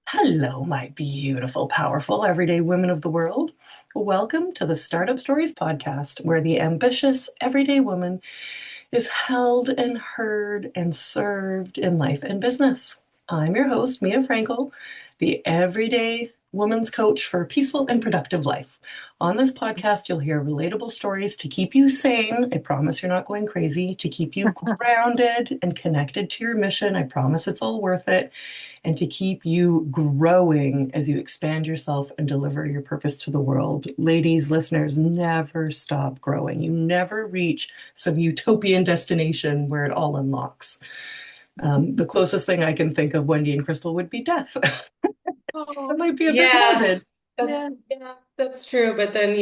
Hello, my beautiful, powerful, everyday women of the world. Welcome to the Startup Stories podcast, where the ambitious, everyday woman is held and heard and served in life and business. I'm your host, Mia Frankel, the everyday woman's coach for a peaceful and productive life. On this podcast, you'll hear relatable stories to keep you sane. I promise you're not going crazy, to keep you grounded and connected to your mission. I promise it's all worth it. And to keep you growing as you expand yourself and deliver your purpose to the world. Ladies, listeners, never stop growing. You never reach some utopian destination where it all unlocks. The closest thing I can think of, Wendy and Krystal, would be death. That Oh, might be a bit yeah, morbid. that's Yeah. yeah, that's true. But then,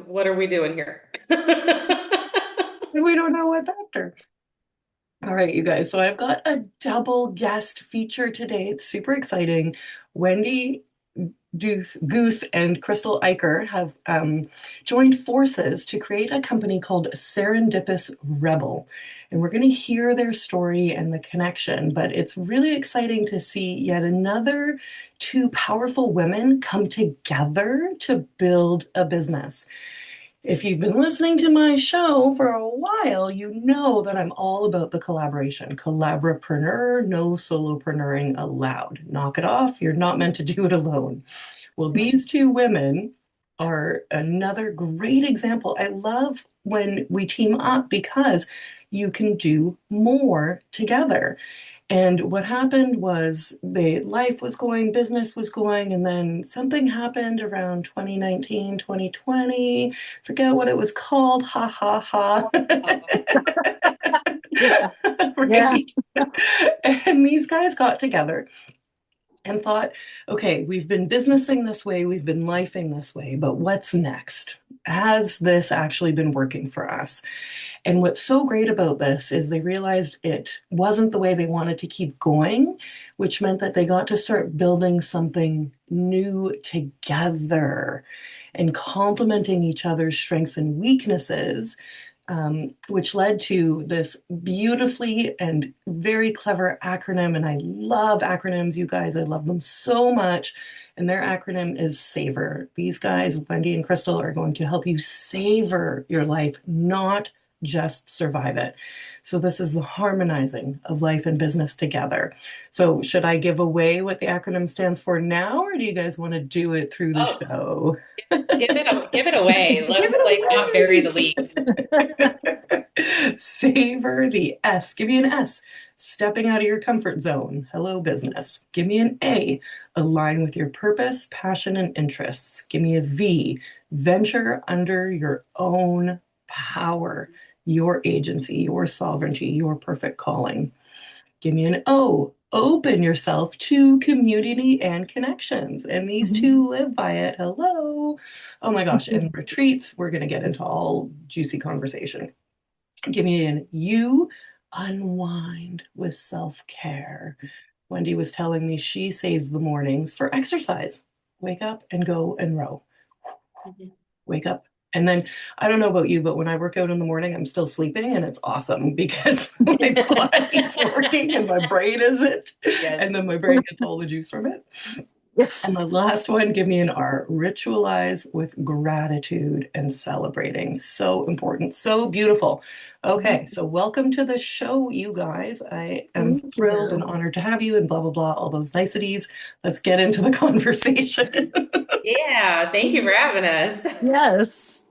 what are we doing here? And we don't know what's after. All right, you guys. So I've got a double guest feature today. It's super exciting. Wendy Guth and Krystal Eicher have joined forces to create a company called Serendipitous Rebel. And we're going to hear their story and the connection, but it's really exciting to see yet another two powerful women come together to build a business. If you've been listening to my show for a while, you know that I'm all about the collaboration. Collaborapreneur, no solopreneuring allowed. Knock it off. You're not meant to do it alone. Well, these two women are another great example. I love when we team up because you can do more together. And what happened was the life was going, business was going, and then something happened around 2019, 2020. Forget what it was called. Ha ha ha. Yeah. Right? Yeah. And these guys got together and thought, okay, we've been businessing this way, we've been lifing this way, but what's next? Has this actually been working for us? And what's so great about this is they realized it wasn't the way they wanted to keep going, which meant that they got to start building something new together and complementing each other's strengths and weaknesses, which led to this beautifully and very clever acronym. And I love acronyms, you guys. I love them so much. And their acronym is SAVOUR. These guys, Wendy and Krystal, are going to help you savor your life, not just survive it. So this is the harmonizing of life and business together. So should I give away what the acronym stands for now, or do you guys want to do it through the Oh, show? give it away. Give Let's like not bury the lead. it away. Savor the S. Give me an S. Stepping out of your comfort zone. Hello, business. Give me an A. Align with your purpose, passion, and interests. Give me a V. Venture under your own power, your agency, your sovereignty, your perfect calling. Give me an O. Open yourself to community and connections. And these two live by it. Hello. Oh my gosh. And retreats, we're going to get into all juicy conversation. Give me an U. Unwind with self-care. Wendy was telling me she saves the mornings for exercise. Wake up and go and row. Wake up. And then I don't know about you, but when I work out in the morning, I'm still sleeping and it's awesome because my body's working and my brain isn't. Yes. And then my brain gets all the juice from it. And the last one, give me an R. Ritualize with gratitude and celebrating. So important, so beautiful. Okay, so welcome to the show, you guys. I am Thank thrilled and you. honored to have you and blah, blah, blah, all those niceties. Let's get into the conversation. Yeah, thank you for having us. Yes.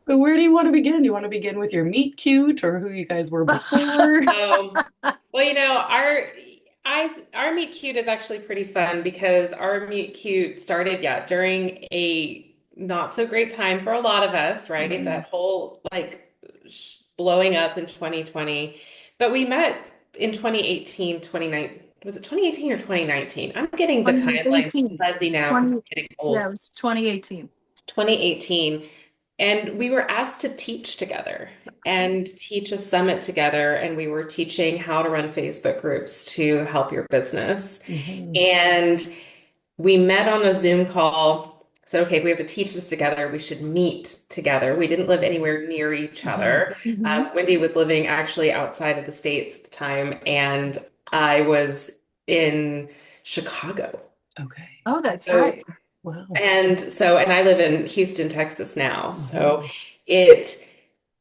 So where do you want to begin? Do you want to begin with your meet cute or who you guys were before? Um, well, our meet cute is actually pretty fun because our meet cute started, yeah, during a not so great time for a lot of us, right? Mhm. That whole like blowing up in 2020. But we met in 2018, 29. Was it 2018 or 2019? I'm getting the timeline 2018. fuzzy now because I'm 20, getting yeah, old. it was 2018. 2018. And we were asked to teach together and teach a summit together. And we were teaching how to run Facebook groups to help your business. Mhm. And we met on a Zoom call, said, okay, if we have to teach this together, we should meet together. We didn't live anywhere near each Mhm. other. Hmm. Wendy was living actually outside of the States at the time, and I was in Chicago. Okay. Oh, that's So right. Wow. and I live in Houston, Texas now. So Mhm. it,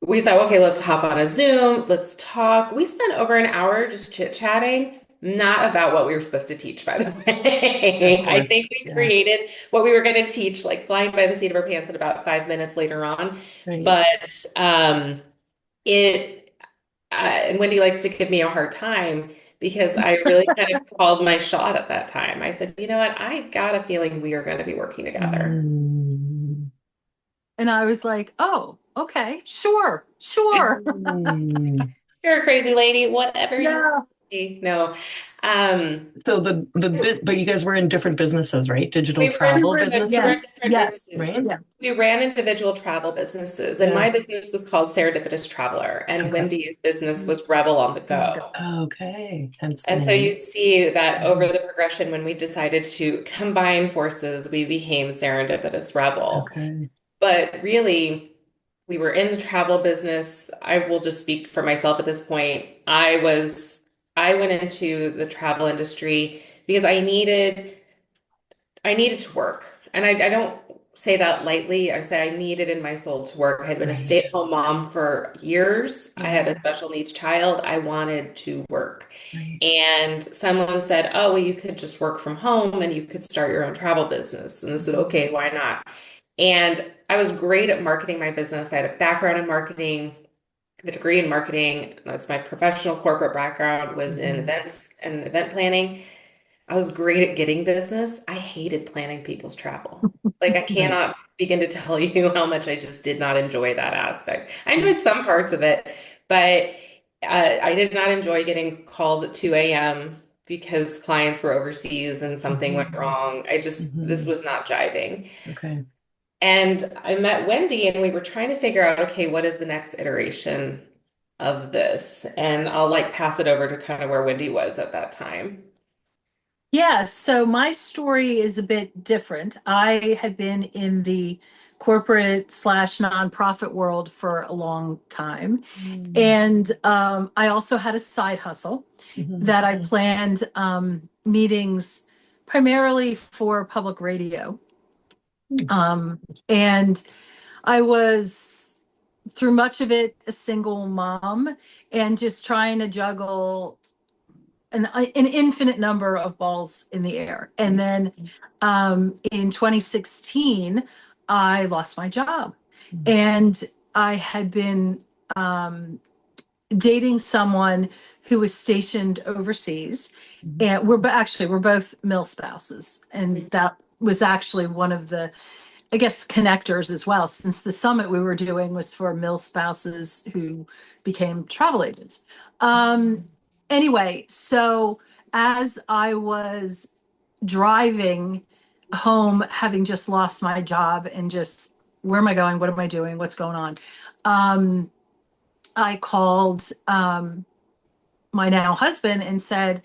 we thought, okay, let's hop on a Zoom, let's talk. We spent over an hour just chit-chatting, not about what we were supposed to teach, by the Of way. I course. think we Yeah. created what we were going to teach, like flying by the seat of our pants in about 5 minutes later on. Right. But it, and Wendy likes to give me a hard time because I really kind of called my shot at that time. I said, you know what? I got a feeling we are going to be working together. Mm. And I was like, oh, okay, sure, sure. Mm. You're a crazy lady, whatever you Yeah. say. No. Um, So but you guys were in different businesses, right? Digital we were in, We travel were in we were in businesses, different yes, businesses. right? yeah, We ran individual travel businesses, and Yeah. my business was called Serendipitous Traveler, and Okay. Wendy's business was Rebel on the on the go. Go. Okay. Hence the And so you name. see that over Mhm. the progression, when we decided to combine forces, we became Serendipitous Rebel. Okay. But really, we were in the travel business. I will just speak for myself at this point. I went into the travel industry because I needed to work. And I don't say that lightly. I say I needed in my soul to work. I had been a Right. stay-at-home mom for years. I Yeah. had a special needs child. I wanted to work. Right. And someone said, oh, well, you could just work from home and you could start your own travel business. And I said, Mhm. okay, why not? And I was great at marketing my business. I had a background in marketing, a degree in marketing. That's my professional corporate background was in Mhm. events and event planning. I was great at getting business. I hated planning people's travel. Like I Right. cannot begin to tell you how much I just did not enjoy that aspect. I Right. enjoyed some parts of it, but I did not enjoy getting calls at 2 a.m. because clients were overseas and something went Mhm. wrong. This Mhm. was not jiving. Okay. And I met Wendy and we were trying to figure out, okay, what is the next iteration of this? And I'll like pass it over to kind of where Wendy was at that time. Yeah, so my story is a bit different. I had been in the corporate slash nonprofit world for a long time. Mm. And I also had a side hustle Mhm. that I planned meetings primarily for public radio. Mm. Um, and I was, through much of it, a single mom and just trying to juggle an infinite number of balls in the air. And Right. then in 2016, I lost my job. Mm. And I had been um, dating someone who was stationed overseas. Mhm. And actually, we're both mill spouses. And that was actually one of the, I guess, connectors as well, since the summit we were doing was for mill spouses who became travel agents. Um, anyway, so as I was driving home, having just lost my job and just, where am I going? What am I doing? What's going on? Um, I called my now husband and said,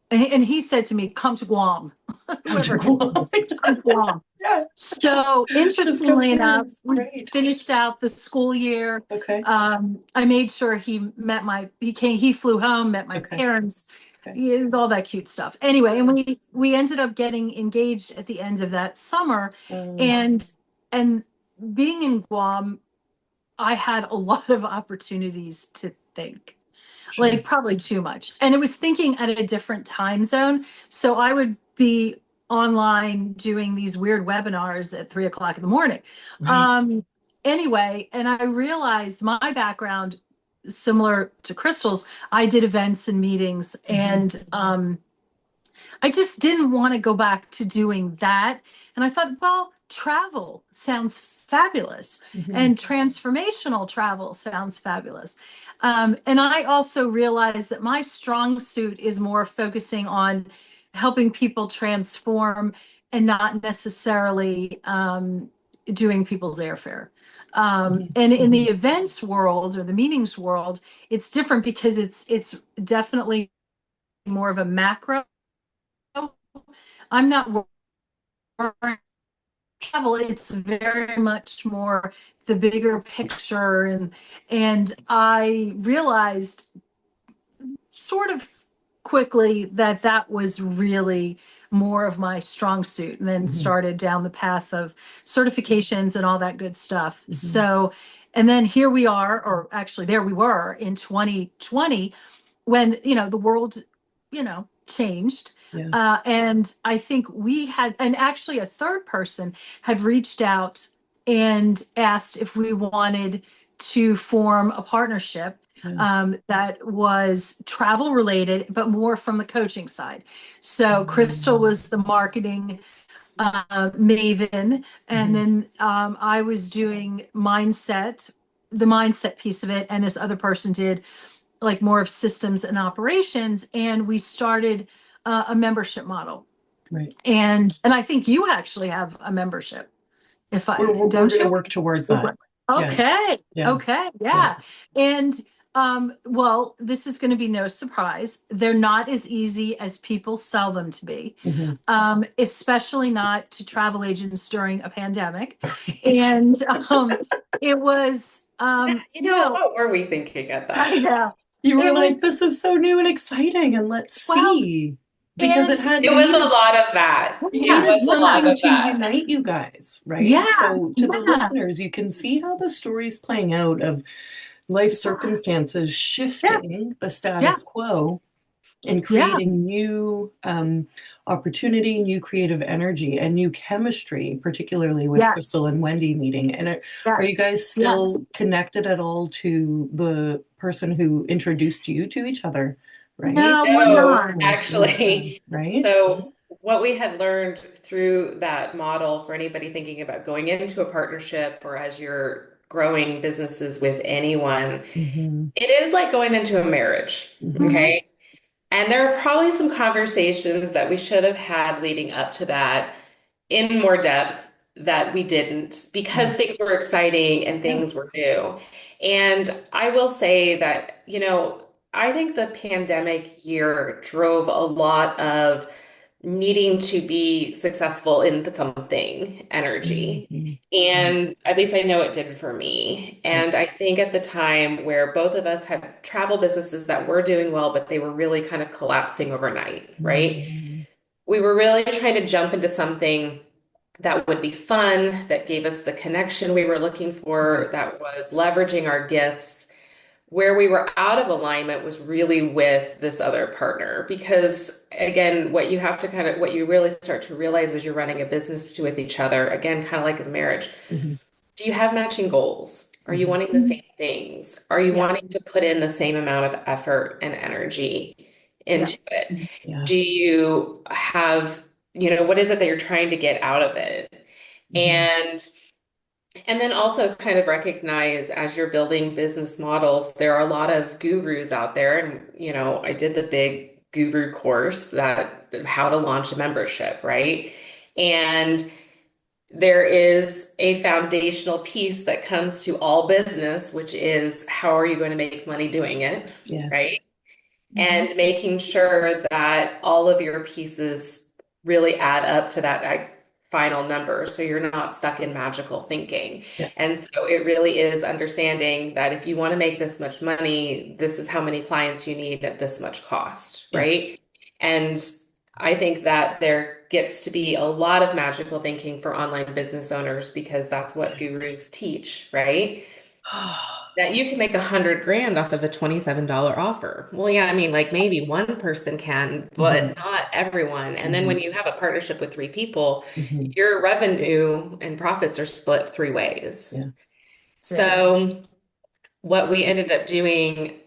and he said to me, come to Guam, Come to whoever his name Guam. is, come to Guam. Yeah. So Just go interestingly enough, curious. we Right. finished out the school year. Okay. I made sure he flew home, met my Okay. parents, Okay. yeah, all that cute stuff. Anyway, and we ended up getting engaged at the end of that summer, Um, and being in Guam, I had a lot of opportunities to think, sure. like probably too much. And it was thinking at a different time zone. So I would be online doing these weird webinars at 3 o'clock in the morning. Right. Um, anyway, and I realized my background, similar to Krystal's, I did events and meetings, Mhm. and I just didn't want to go back to doing that. And I thought, well, travel sounds fabulous, Mhm. and transformational travel sounds fabulous. And I also realized that my strong suit is more focusing on helping people transform and not necessarily doing people's airfare. Mhm. And in the Mhm. events world or the meetings world, it's different because it's definitely more of a macro. I'm not worried travel. It's very much more the bigger picture, and I realized sort of quickly that that was really more of my strong suit, and then Mhm. started down the path of certifications and all that good stuff. Mhm. So, and then here we are, or actually there we were in 2020 when, the world, changed. Yeah. And I think we had, and actually a third person had reached out and asked if we wanted to form a partnership Yeah. that was travel related, but more from the coaching side. So Krystal was the marketing maven, and Mhm. then I was doing the mindset piece of it, and this other person did like more of systems and operations, and we started a membership model. Right. And I think you actually have a membership, if I We're don't going to you? work towards that. Yeah. Okay. Yeah. Okay. Yeah. Yeah. And well, this is going to be no surprise. They're not as easy as people sell them to be, Mhm. especially not to travel agents during a pandemic. Right. And it was, What were we thinking at I that? know You were it like, was, this is so new and exciting, and let's well, see. Because and It was a lot of that. you It yeah, needed was a yeah, lot something of to that. unite you guys, right? yeah, So to the yeah, listeners, you can see how the story's playing out of life circumstances yeah, shifting the yeah, status quo and yeah, creating new opportunity, new creative energy, and new chemistry, particularly with Krystal and yes, Wendy meeting. And are you yes, guys yes. still connected at all to the person who introduced you to each other? Right? No, we're No, not. Yeah, actually. right? So, what we had learned through that model for anybody thinking about going into a partnership or as you're growing businesses with anyone, Hmm. it is like going into a marriage. Hmm. Mhm. Okay. And there are probably some conversations that we should have had leading up to that in more depth that we didn't because Yeah. things were exciting and Yeah. things were new. And I will say that, I think the pandemic year drove a lot of needing to be successful in the something energy. Hmm. And at least I know it did for me. Yeah. And I think at the time where both of us had travel businesses that were doing well, but they were really kind of collapsing overnight, right? Hmm. We were really trying to jump into something that would be fun, that gave us the connection we were looking for, Right. that was leveraging our gifts. Where we were out of alignment was really with this other partner. Because again, what you really start to realize as you're running a business with each other, again, kind of like a marriage, Hmm. do you have matching goals? Are you Hmm. wanting the same things? Are you Yeah, wanting to put in the same amount of effort and energy yeah, into it? Yeah. Do you have, what is it that you're trying to get out of it? Hmm. And then also kind of recognize as you're building business models, there are a lot of gurus out there. And, I did the big guru course that how to launch a membership, right? And there is a foundational piece that comes to all business, which is how are you going to make money doing it, Yeah. right? mhm, And making sure that all of your pieces really add up to that final number so you're not stuck in magical thinking. Yeah. And so it really is understanding that if you want to make this much money, this is how many clients you need at this much cost, Yeah. right? And I think that there gets to be a lot of magical thinking for online business owners because that's what gurus teach, right? That you can make 100 grand off of a $27 offer. Well, yeah, I mean, like maybe one person can, Hmm. but not everyone. And then Hmm. when you have a partnership with three people, Hmm. your revenue and profits are split three ways. Yeah. yeah. So what we ended up doing,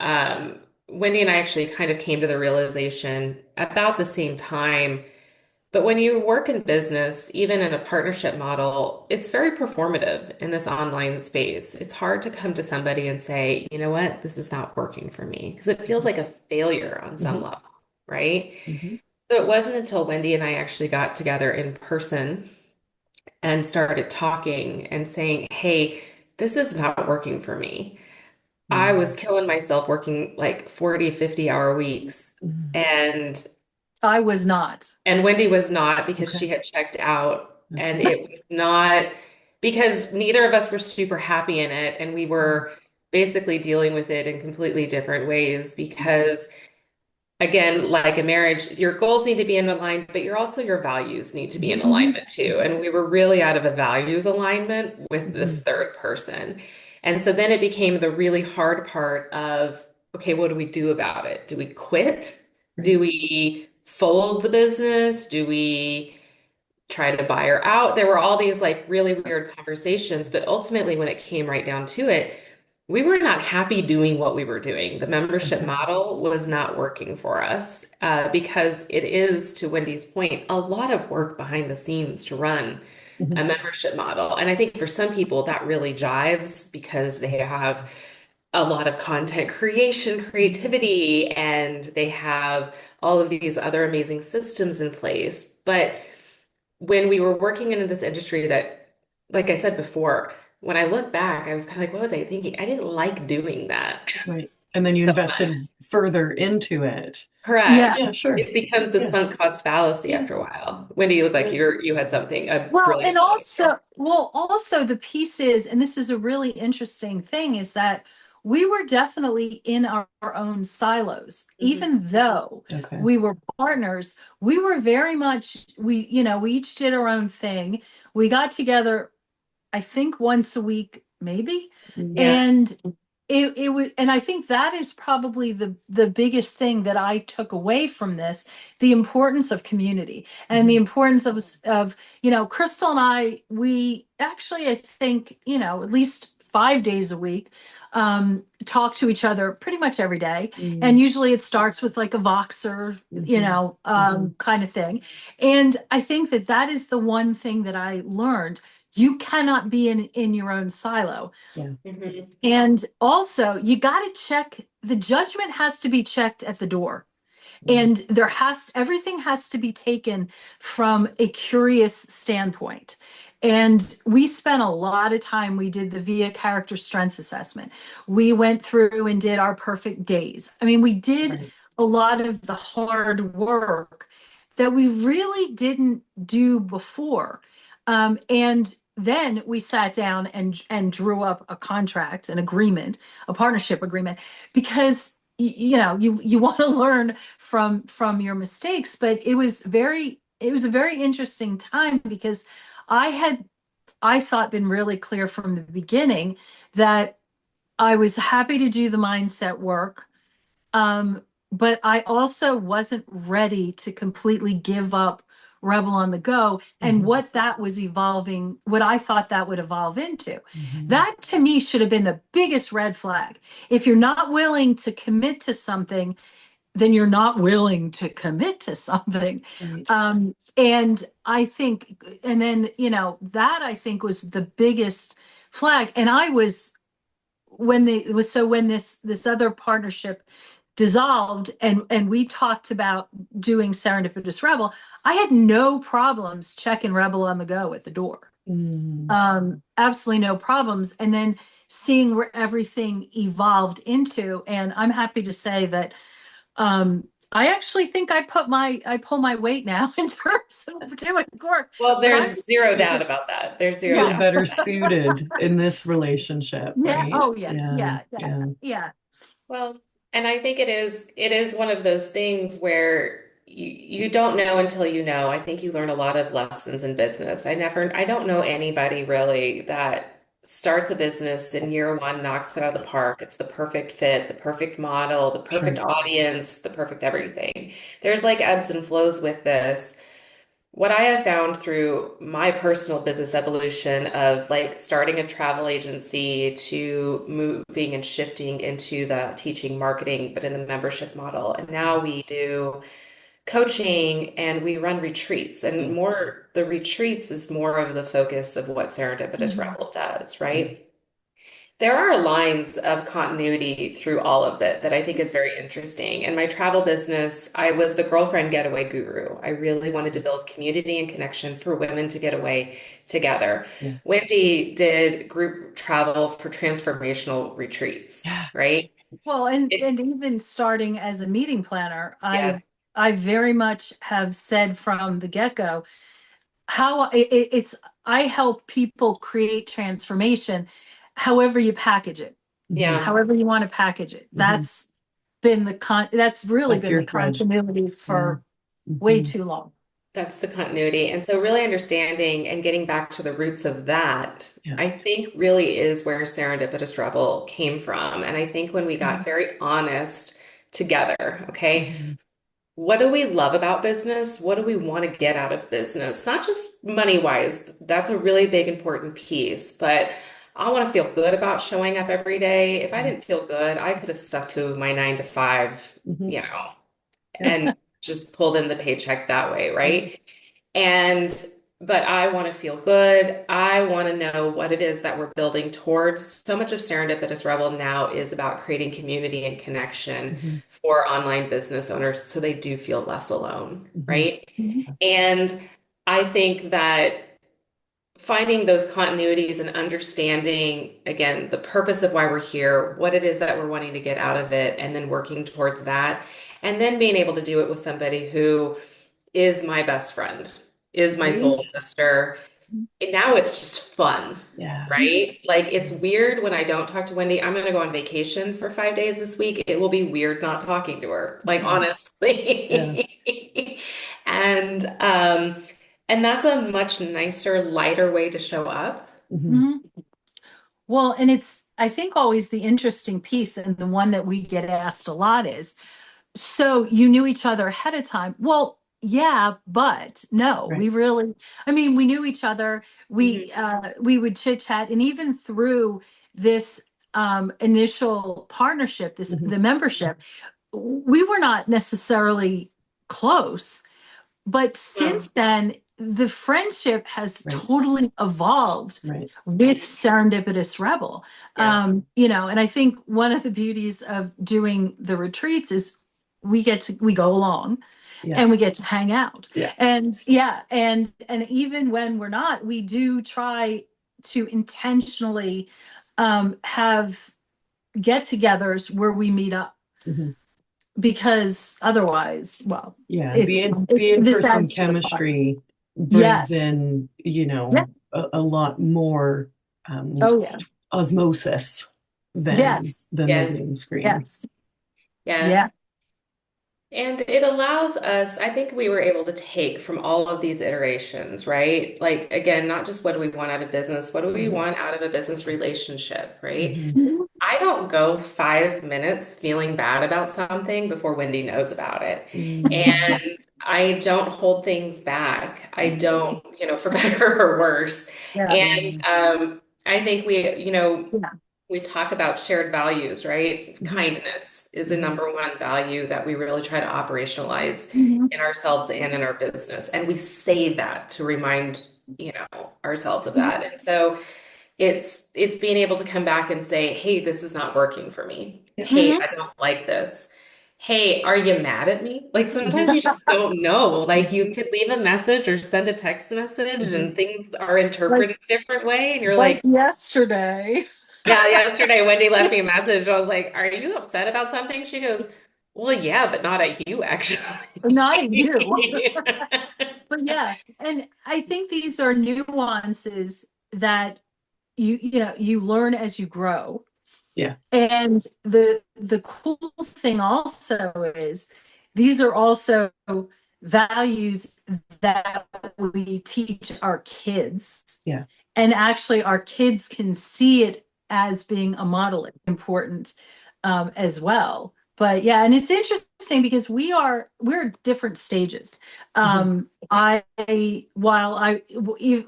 Wendy and I actually kind of came to the realization about the same time but when you work in business, even in a partnership model, it's very performative in this online space. It's hard to come to somebody and say, you know what, this is not working for me, because it feels like a failure on some Hmm. level, right? Hmm. So it wasn't until Wendy and I actually got together in person and started talking and saying, hey, this is not working for me. I was Hmm. killing myself working like 40, 50-hour weeks. Hmm. And I was not. Wendy was not because Okay. she had checked out, and Okay. it was not because neither of us were super happy in it, and we Mm. were basically dealing with it in completely different ways because again, like a marriage, your goals need to be in alignment, but your values need to be in Mhm. alignment too. And we were really out of a values alignment with this Mhm. third person. And so then it became the really hard part of, okay, what do we do about it? Do we quit? Right. Do we fold the business? Do we try to buy her out? There were all these like really weird conversations, but ultimately, when it came right down to it, we were not happy doing what we were doing. The membership Okay. model was not working for us because it is, to Wendy's point, a lot of work behind the scenes to run a Mhm. membership model. And I think for some people that really jives because they have a lot of content creation, creativity, and they have all of these other amazing systems in place. But when we were working in this industry that, like I said before, when I look back, I was kind of like, what was I thinking? I didn't like doing that Right. And then you so much. invested further into it. Yeah. Correct. Yeah, sure. It becomes a Yeah. sunk cost fallacy Yeah. after a while. Wendy, you look like you had something, a Well, and brilliant point. also the piece is, and this is a really interesting thing, is that we were definitely in our own silos. Mhm. Even though Okay. we were partners, we were very much, we each did our own thing. We got together, I think once a week, maybe. Mhm. Yeah. And it was, and I think that is probably the biggest thing that I took away from this, the importance of community and the Mhm. importance of, Krystal and we actually, I think, at least 5 days a week, talk to each other pretty much every day. And Mhm. usually it starts with like a Voxer, Mhm. kind of thing. And I think that that is the one thing that I learned. You cannot be in your own silo. Yeah. Mhm. And also, you got to check, the judgment has to be checked at the door. Mhm. And everything has to be taken from a curious standpoint. And we spent a lot of time, we did the VIA character strengths assessment. We went through and did our perfect days. I mean, we did Right. a lot of the hard work that we really didn't do before. And then we sat down and drew up a contract, an agreement, a partnership agreement, because you want to learn from your mistakes. But it was a very interesting time because I had, I thought, been really clear from the beginning that I was happy to do the mindset work. um, but I also wasn't ready to completely give up Rebel on the Go and Mhm. what that was evolving, what I thought that would evolve into. Mhm. That to me should have been the biggest red flag. If you're not willing to commit to something, then you're not willing to commit to something. Right. And I think, and then, that I think was the biggest flag. And I was, when this other partnership dissolved and we talked about doing Serendipitous Rebel, I had no problems checking Rebel on the Go at the door. Mhm. Absolutely no problems. And then seeing where everything evolved into, and I'm happy to say that I actually think I pull my weight now in terms of doing work. Well, But I there's was, zero doubt about that. There's zero Feel yeah, doubt. better suited in this relationship, yeah, right? oh yeah, Yeah. yeah, yeah, Yeah. yeah. Well, and I think it is one of those things where you don't know until you know. I think you learn a lot of lessons in business. I don't know anybody really that starts a business in year one, knocks it out of the park. It's the perfect fit, the perfect model, the perfect Sure. audience, the perfect everything. There's like ebbs and flows with this. What I have found through my personal business evolution of like starting a travel agency to moving and shifting into the teaching marketing, but in the membership model. And now we do coaching and we run retreats. And Yeah. more, the retreats is more of the focus of what Serendipitous Mhm. Rebel does, Yeah. right? There are lines of continuity through all of it that I think is very interesting. In my travel business, I was the girlfriend getaway guru. I really wanted to build community and connection for women to get away together. Yeah. Wendy did group travel for transformational retreats, Yeah. right? Well, It, and even starting as a meeting planner, yes, I very much have said from the get-go how it's, I help people create transformation however you package it, Mhm. yeah. however you want to package it. Mhm. been that's really That's been your the thread. continuity Yeah. for way Hmm. too long. That's the continuity. And so, really understanding and getting back to the roots of that, Yeah. I think really is where Serendipitous Rebel came from. And I think when we got very honest together, okay, Hmm. what do we love about business? What do we want to get out of business? Not just money wise, that's a really big, important piece, but I want to feel good about showing up every day. If I didn't feel good, I could have stuck to my 9 to 5, Hmm. you know, and just pulled in the paycheck that way, right? And but I want to feel good. I want to know what it is that we're building towards. So much of Serendipitous Rebel now is about creating community and connection Hmm. for online business owners so they do feel less alone, Hmm. right? And I think that finding those continuities and understanding, again, the purpose of why we're here, what it is that we're wanting to get out of it, and then working towards that, and then being able to do it with somebody who is my best friend, is my Right? soul sister. And now it's just fun, Yeah. right? Like it's weird when I don't talk to Wendy. I'm going to go on vacation for 5 days this week. It will be weird not talking to her, like Yeah. Yeah. honestly. And and that's a much nicer, lighter way to show up. Hmm. Mhm. Well, and it's, I think, always the interesting piece, and the one that we get asked a lot is, so you knew each other ahead of time. Well, yeah, but no, we Right. really, I mean, we knew each other. Mhm. We would chit chat, and even through this initial partnership, this Hmm. the membership, we were not necessarily close. But Well, since then, the friendship has Right. totally evolved Right. with Serendipitous Rebel. yeah. And I think one of the beauties of doing the retreats is we go along Yeah. and we get to hang out. Yeah. And yeah, and even when we're not, we do try to intentionally have get-togethers where we meet up, Hmm. because otherwise, well, Yeah. it's The this in-person adds to the fun. chemistry brings Yes. in, Yeah. a lot more um, Oh yeah. osmosis Yes. than the Yes. Zoom screen. Yes. Yes. Yeah. And it allows us, I think we were able to take from all of these iterations, right? Like, again, not just what do we want out of business, what do we Hmm. want out of a business relationship, right? Hmm. Mhm. I don't go 5 minutes feeling bad about something before Wendy knows about it. Hmm. And I don't hold things back. I don't, for better or worse. Yeah. And I think Yeah. we talk about shared values, right? Hmm. Kindness is a Hmm. number one value that we really try to operationalize Mhm. in ourselves and in our business. And we say that to remind, ourselves of that. And so it's being able to come back and say, hey, this is not working for me. Yeah. Hey, Mhm. I don't like this. Hey, are you mad at me? Like sometimes Hmm. you just don't know. Like Hmm. you could leave a message or send a text message Hmm. and things are Like interpreted a different way. And you're like like, yesterday. yeah, yesterday Wendy left me a message. I was like, are you upset about something? She goes, well, yeah, but not at you, actually. Not at you. But yeah, and I think these are nuances that you learn as you grow. Yeah. And the cool thing also is these are also values that we teach our kids. Yeah. And actually our kids can see it as being a model important, as well. But yeah, and it's interesting because we're at different stages. Hmm. I while I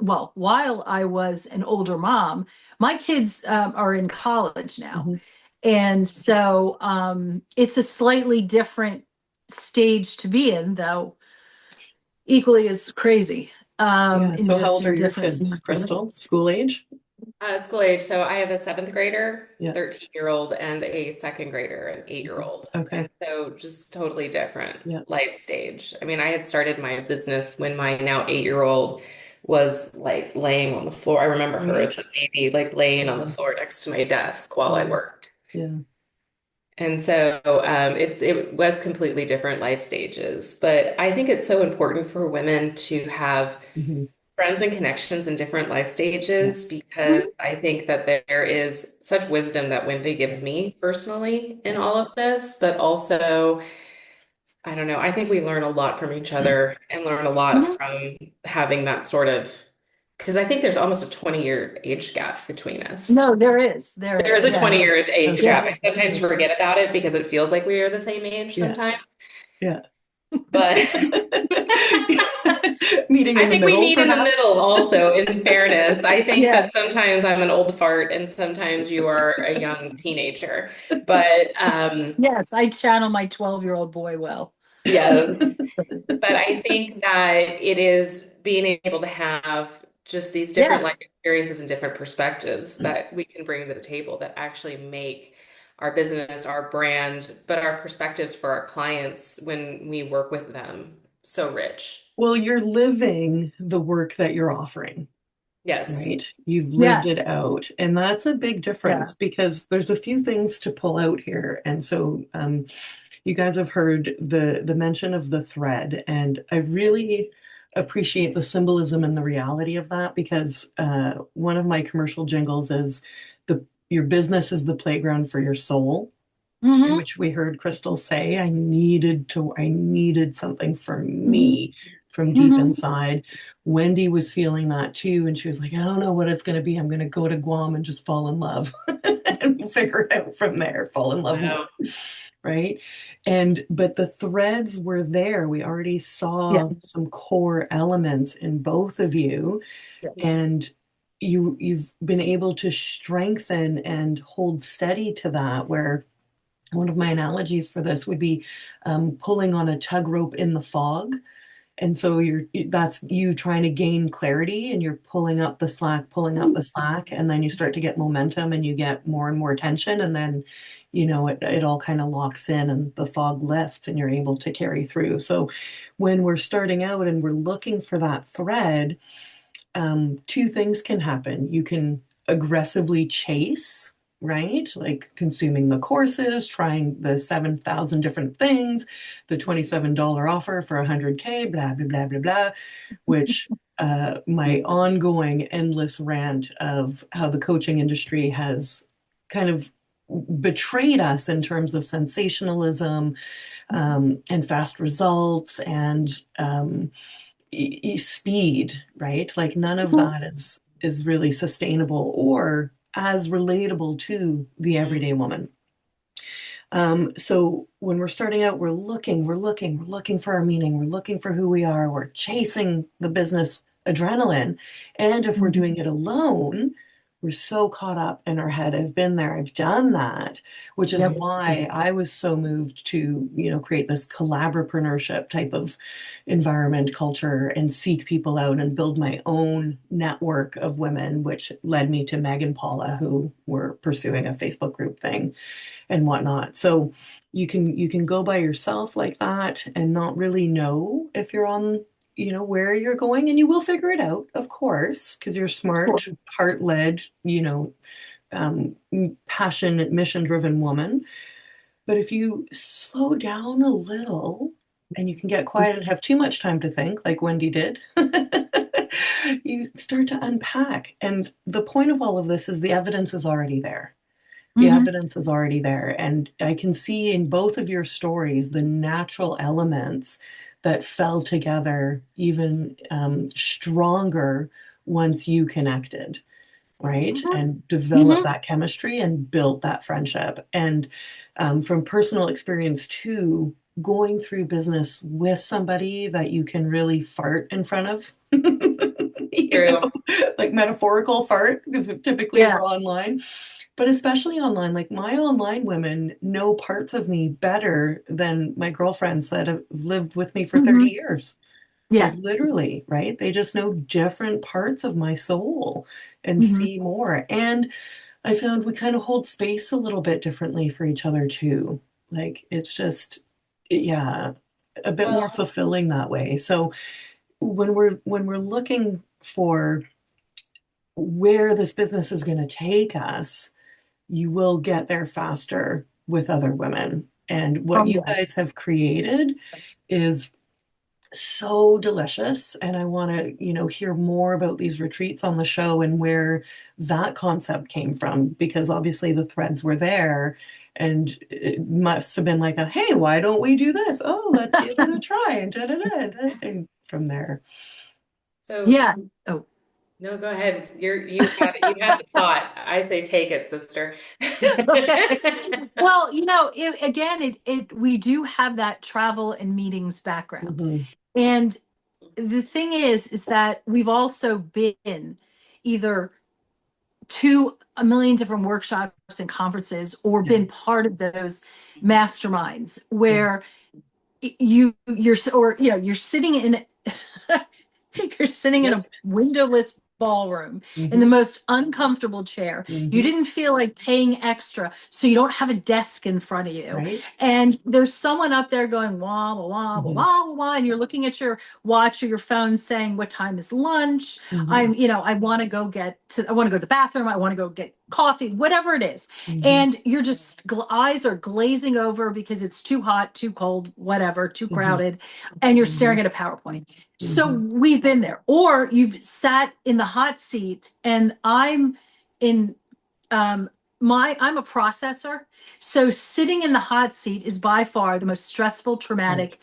well while I was an older mom, my kids are in college now, Hmm. and so it's a slightly different stage to be in, though equally as crazy, Yeah. in So how just old are your different kids, Krystal? School age? School age. So I have a seventh grader, Yeah. 13-year-old, and a second grader, an Mhm. 8-year-old. Okay. And so just totally different Yeah. life stage. I mean, I had started my business when my now 8-year-old was like laying on the floor. I remember her Right. as a baby, like laying on the Yeah. floor next to my desk while I Yeah. worked. Yeah. And so it was completely different life stages. But I think it's so important for women to have Hmm. friends and connections in different life stages because Mhm. I think that there is such wisdom that Wendy gives me personally in all of this, but also, I don't know, I think we learn a lot from each other and learn a lot Mhm. from having that sort of, because I think there's almost a 20-year age gap between us. No, there is. There There is is. a Yes. 20-year age That's Yeah. gap. right. I sometimes forget about it because it feels like we are the same age Yeah. sometimes. Yeah. But Meeting in I the think we middle, meet in the perhaps. middle also, in fairness. I think Yeah. that sometimes I'm an old fart and sometimes you are a young teenager. But Yes. I channel my 12-year-old boy well. yes, but I think that it is being able to have just these different Yeah. life experiences and different perspectives that we can bring to the table that actually make our business, our brand, but our perspectives for our clients when we work with them so rich. Well, you're living the work that you're offering, Yes. right? You've lived it Yes. out. And that's a big Yeah. difference because there's a few things to pull out here. And so you guys have heard the mention of the thread, and I really appreciate the symbolism and the reality of that because one of my commercial jingles is the your business is the playground for your soul, Hmm. which we heard Krystal say, I needed something for Hmm. me from deep Hmm. inside. Wendy was feeling that too, and she was like, I don't know what it's going to be. I'm going to go to Guam and just fall in love and we'll figure it out from there, fall in love more, Wow. right? But the threads were there. We already Yeah. saw some core elements in both of you, Yeah. and you've been able to strengthen and hold steady to that, where one of my analogies for this would be pulling on a tug rope in the fog. And so that's you trying to gain clarity and you're pulling up the slack, and then you start to get momentum and you get more and more attention. And then, it all kind of locks in and the fog lifts and you're able to carry through. So when we're starting out and we're looking for that thread, two things can happen. You can aggressively chase, right? Like consuming the courses, trying the 7,000 different things, the $27 offer for 100K, blah, blah, blah, blah, blah, which my ongoing endless rant of how the coaching industry has kind of betrayed us in terms of sensationalism and fast results and speed, right? Like none of Mhm. that is really sustainable or as relatable to the everyday woman. So when we're starting out, we're looking for our meaning, we're looking for who we are, we're chasing the business adrenaline. And if we're doing Mhm. it alone, we're so caught up in our head. I've been there, I've done that, which is Yep. why I was so moved to, create this collaborapreneurship type of environment culture and seek people out and build my own network of women, which led me to Meg and Paula, who were pursuing a Facebook group thing and whatnot. So you can go by yourself like that and not really know if you're on, where you're going, and you will figure it out, of course, because you're smart, heart-led, um, passionate, mission-driven woman. But if you slow down a little and you can get quiet and have too much time to think, like Wendy did, you start to unpack. And the point of all of this is the evidence is already there. The Hmm. evidence is already there. And I can see in both of your stories the natural elements that fell together even stronger once you connected, right? And developed Hmm. that chemistry and built that friendship. And from personal experience, too, going through business with somebody that you can really fart in front of, True. like metaphorical fart, because typically Yeah. we're online. But especially online, like my online women know parts of me better than my girlfriends that have lived with me for 30 Hmm. years. Like Yeah. literally, right? They just know different parts of my soul and Hmm. see more. And I found we kind of hold space a little bit differently for each other too. Like it's just, yeah, a bit more Well, fulfilling that way. So when we're looking for where this business is going to take us, you will get there faster with other women. And what Oh you yeah. guys have created is so delicious. And I want to, hear more about these retreats on the show and where that concept came from, because obviously the threads were there. And it must have been like hey, why don't we do this? Oh, let's give it a try. And da da da. And from there. So Yeah. Oh. no, go ahead. You had the thought. I say take it, sister. Okay. Well, we do have that travel and meetings background. Mhm. And the thing is that we've also been either to a million different workshops and conferences or Yeah. been part of those masterminds where you're sitting in you're sitting in a Yep. windowless ballroom in the Mhm. most uncomfortable chair. You Mhm. didn't feel like paying extra, so you don't have a desk in front of you. Right. And there's someone up there going wah wah wah wah Mhm. wah wah, and you're looking at your watch or your phone saying, "What time is lunch? Mhm. I want to I want to go to the bathroom. I want to go get coffee, whatever it is." Mhm. And you're just eyes are glazing over because it's too hot, too cold, whatever, too Mhm. crowded, and you're staring Mhm. at a PowerPoint. So Mhm. we've been there. Or you've sat in the hot seat, and I'm in I'm a processor. So sitting in the hot seat is by far the most stressful, Right. traumatic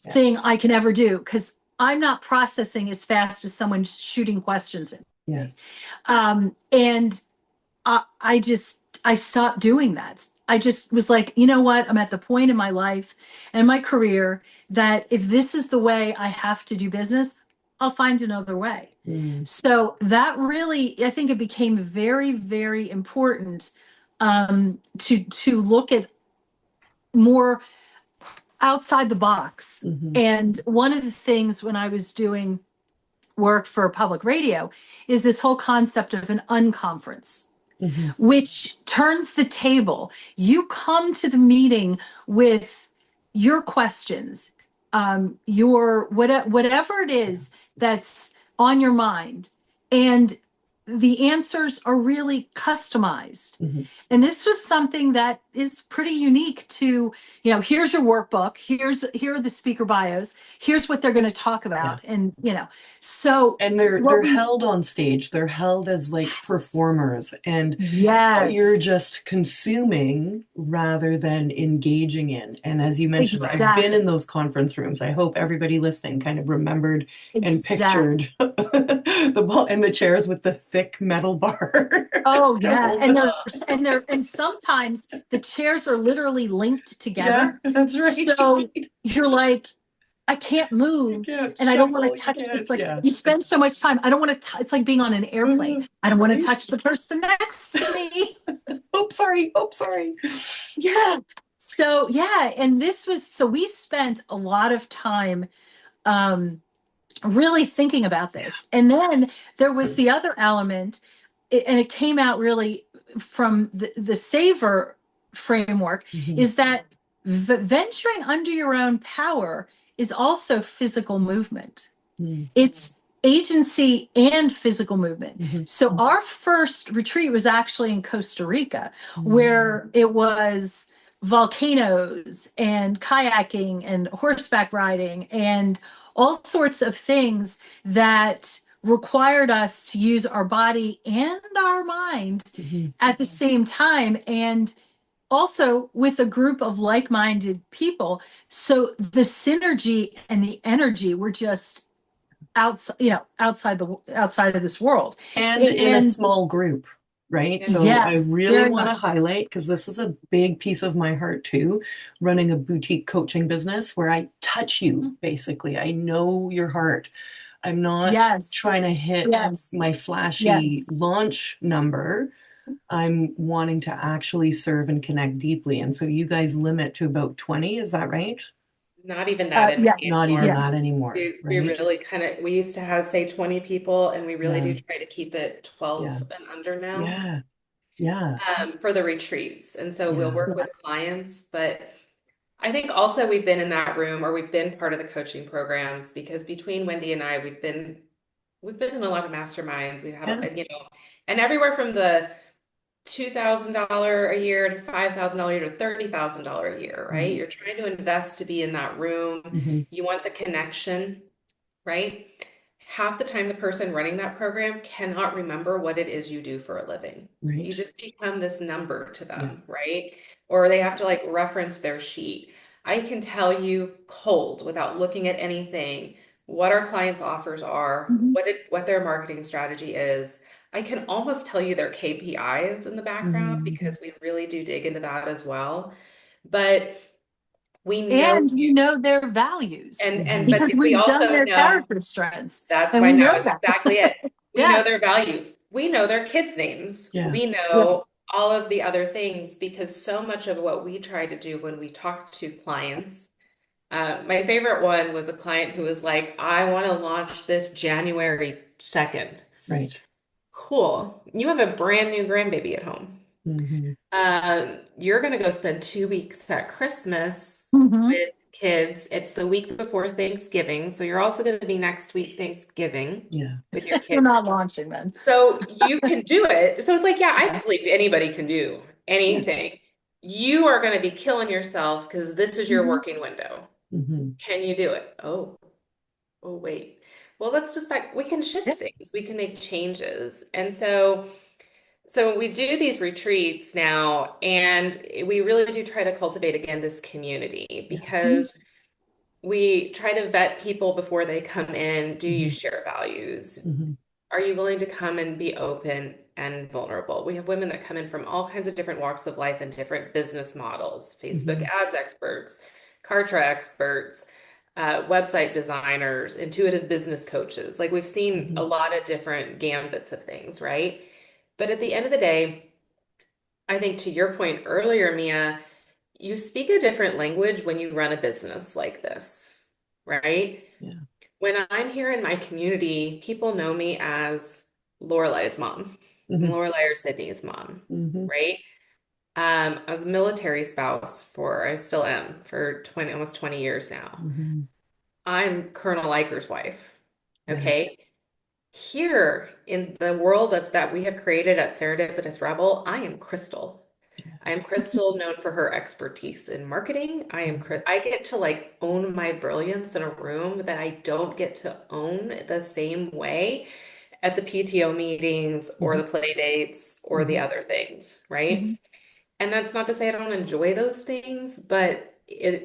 Yeah. thing I can ever do because I'm not processing as fast as someone shooting questions in me. Yes. And I stopped doing that. I just was like, you know what? I'm at the point in my life and my career that if this is the way I have to do business, I'll find another way. Mm. So that really, I think it became very, very important to look at more outside the box. Mhm. And one of the things when I was doing work for public radio is this whole concept of an unconference, Mhm. which turns the table. You come to the meeting with your questions, whatever it Yeah. is that's on your mind, and the answers are really customized. Mhm. And this was something that is pretty unique to, here's your workbook, here are the speaker bios, here's what they're going to talk Yeah. about, and so And they're what we held on stage. They're held as like performers, and you're yes. just consuming rather than engaging in. And as you mentioned, I've been in Exactly. those conference rooms. I hope everybody listening kind of remembered and Exactly. pictured the ball and the chairs with the thick metal bar Oh to yeah. hold the. And sometimes the chairs are literally linked Yeah, together. that's right. So you're like, I can't You move can't and I don't want to shuffle. You touch. can't. It's like Yeah. you spend so much time. I don't want to it's like being on an airplane. I don't want to Right. touch the person next to me. Oops, sorry. Oops, sorry. Yeah. So yeah, and so we spent a lot of time um really thinking about this. And then there was the other element, and it came out really from the SAVOUR framework, Mhm. is that venturing under your own power is also physical movement. Mhm. It's agency and physical movement. Mhm. So our first retreat was actually in Costa Rica, Mhm. where it was volcanoes and kayaking and horseback riding and all sorts of things that required us to use our body and our mind Mhm. at the same time, and also with a group of like-minded people. So the synergy and the energy were just outside of this world. And in a And small group, right? Yeah. So I yes, really very want to much. highlight, because this is a big piece of my heart too, running a boutique coaching business where I touch you basically. I know your heart. I'm not Yes, trying to hit yes, my flashy yes. launch number. I'm wanting to actually serve and connect deeply. And so you guys limit to about 20, is that right? Not even that Yeah, Not even anymore. yeah, that anymore, We right? really we used to have, say, 20 people, and we really Yeah, do try to keep it yeah, 12 and under now, yeah, yeah, for the retreats. And so we'll yeah. work with clients, but I think also we've been in that room, or we've been part of the coaching programs, because between Wendy and I, we've been in a lot of masterminds. We have, Yeah. and everywhere from the $2,000 a year to $5,000 a year to $30,000 a year, right? Mhm. You're trying to invest to be in that room. Mhm. You want the connection, right? Half the time, the person running that program cannot remember what it is you do for a living. You Right. just become this number to them, Yes. right? Or they have to like reference their sheet. I can tell you cold without looking at anything what our clients' offers are, Mhm. what their marketing strategy is. I can almost tell you their KPIs in the background Mhm. because we really do dig into that as well. But we know And we you, know their values and Mhm. but because we we've done also their know. character strengths That's and why we now know is that. exactly it. We know Yeah. their values. We know their kids' names. Yeah. We Yeah. know all of the other things because so much of what we try to do when we talk to clients. My favorite one was a client who was like, I want to launch this January 2nd. Right. Cool. You have a brand new grandbaby at home. Mhm. You're going to go spend 2 weeks at Christmas Hmm. with kids. It's the week before Thanksgiving. So you're also going to be next week Thanksgiving Yeah. with your We're kids. not launching then. So you can do it. So it's like, yeah, I Yeah. believe anybody can do Yeah. anything. You are going to be killing yourself because this is your Mhm. working window. Mhm. Can you do it? Oh, wait. Well, let's just back. We can shift Yeah. things. We can make changes. And so we do these retreats now, and we really do try to cultivate again this community Yeah. Mhm. because we try to vet people before they come in. Do you Mhm. share values? Mhm. Are you willing to come and be open and vulnerable? We have women that come in from all kinds of different walks of life and different business models, Facebook Mhm. ads experts, Kartra experts, website designers, intuitive business coaches. Like we've seen a Mhm. lot of different gambits of things, right? But at the end of the day, I think to your point earlier, Mia, you speak a different language when you run a business like this, right? Yeah. When I'm here in my community, people know me as Lorelai's mom, Mhm. Lorelai or Sydney's mom, Mhm. right? I was a military spouse I still am for 20, almost 20 years now. Mhm. I'm Colonel Eicher's wife. Yeah. Okay. Here in the world of that we have created at Serendipitous Rebel, I am Krystal. Yeah. I am Krystal, known for her expertise in marketing. Mhm. I get to like own my brilliance in a room that I don't get to own the same way at the PTO meetings or Mhm. the play dates or the Mhm. other things, right? Mhm. And that's not to say I don't enjoy those things, but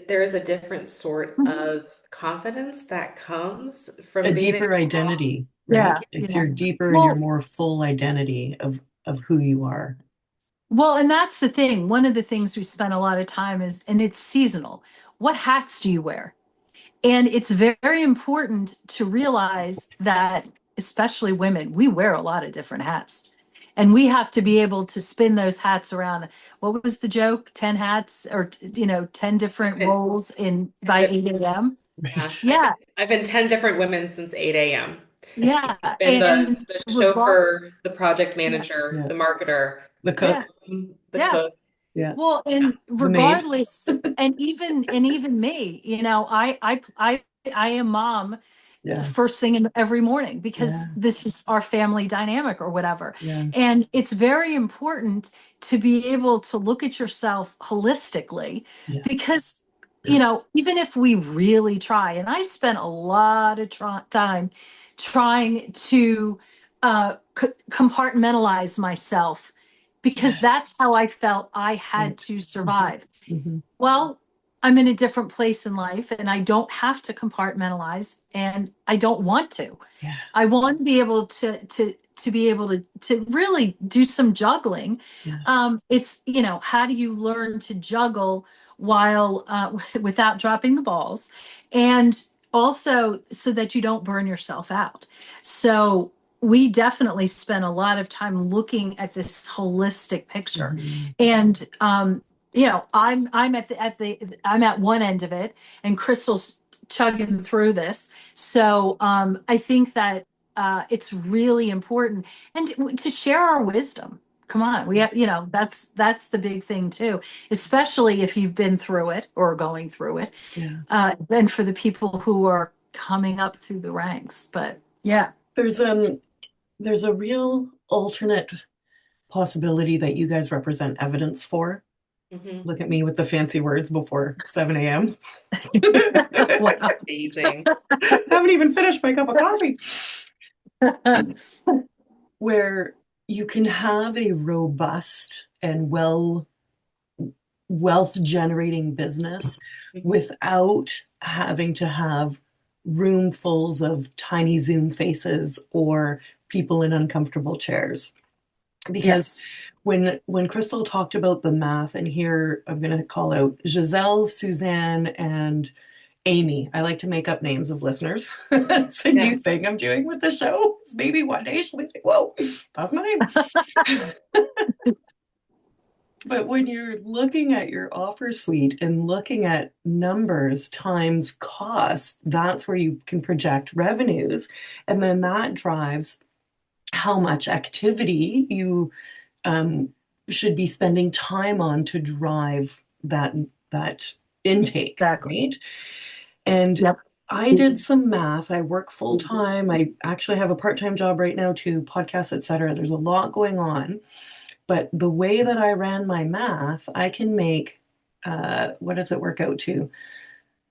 there is a different sort Mhm. of confidence that comes from A being in deeper identity, right? Yeah. It's Yeah. your deeper and your Well, more full identity of who you are. well, and that's the thing. One of the things we spend a lot of time is, and it's seasonal. What hats do you wear? And it's very important to realize that, especially women, we wear a lot of different hats. And we have to be able to spin those hats around. What was the joke? 10 hats or, 10 I've different been, roles in I've by been 8 a.m. yeah, Right. Yeah. I've been 10 different women since 8 a.m. Yeah. Been And the regard, chauffeur, the project yeah. manager, Yeah. the marketer, The Yeah. cook. the Yeah. cook. Yeah. Well, Yeah. and The maid. regardless, and even me, I am mom Yeah. first thing in every morning because Yeah. this is our family dynamic or whatever. Yeah. And it's very important to be able to look at yourself holistically Yeah. because, even if we really try, and I spent a lot of time trying to compartmentalize myself because that's Yes. how I felt I had Right. to Mhm. survive. Mhm. Well, I'm in a different place in life and I don't have to compartmentalize and I don't want to. Yeah. I want to be able to be able to really do some juggling. Yeah. It's, how do you learn to juggle while without dropping the balls and also so that you don't burn yourself out. So we definitely spent a lot of time looking at this holistic picture. Mhm. And I'm I'm at one end of it and Crystal's chugging through this. So I think that it's really important and to share our wisdom. Come on, we have, that's the big thing too, especially if you've been through it or going through it, Yeah. and for the people who are coming up through the ranks. But yeah. There's there's a real alternate possibility that you guys represent evidence for. Hmm. Look at me with the fancy words before 7 a.m. Wow. Amazing. Haven't even finished my cup of coffee. Where you can have a robust and wealth generating business Mhm. without having to have roomfuls of tiny Zoom faces or people in uncomfortable chairs. Because Yes. when Krystal talked about the math, and here I'm going to call out Giselle, Suzanne, and Amy. I like to make up names of listeners. It's a new Yeah. thing I'm doing with the show. Maybe one day she'll be like, whoa, that's my name. But when you're looking at your offer suite and looking at numbers times cost, that's where you can project revenues. And then that drives how much activity you um, should be spending time on to drive that intake, Exactly. right? And Yep. I did some math. I work full time. I actually have a part-time job right now too, podcasts, etc. There's a lot going on. But the way that I ran my math, I can make what does it work out to?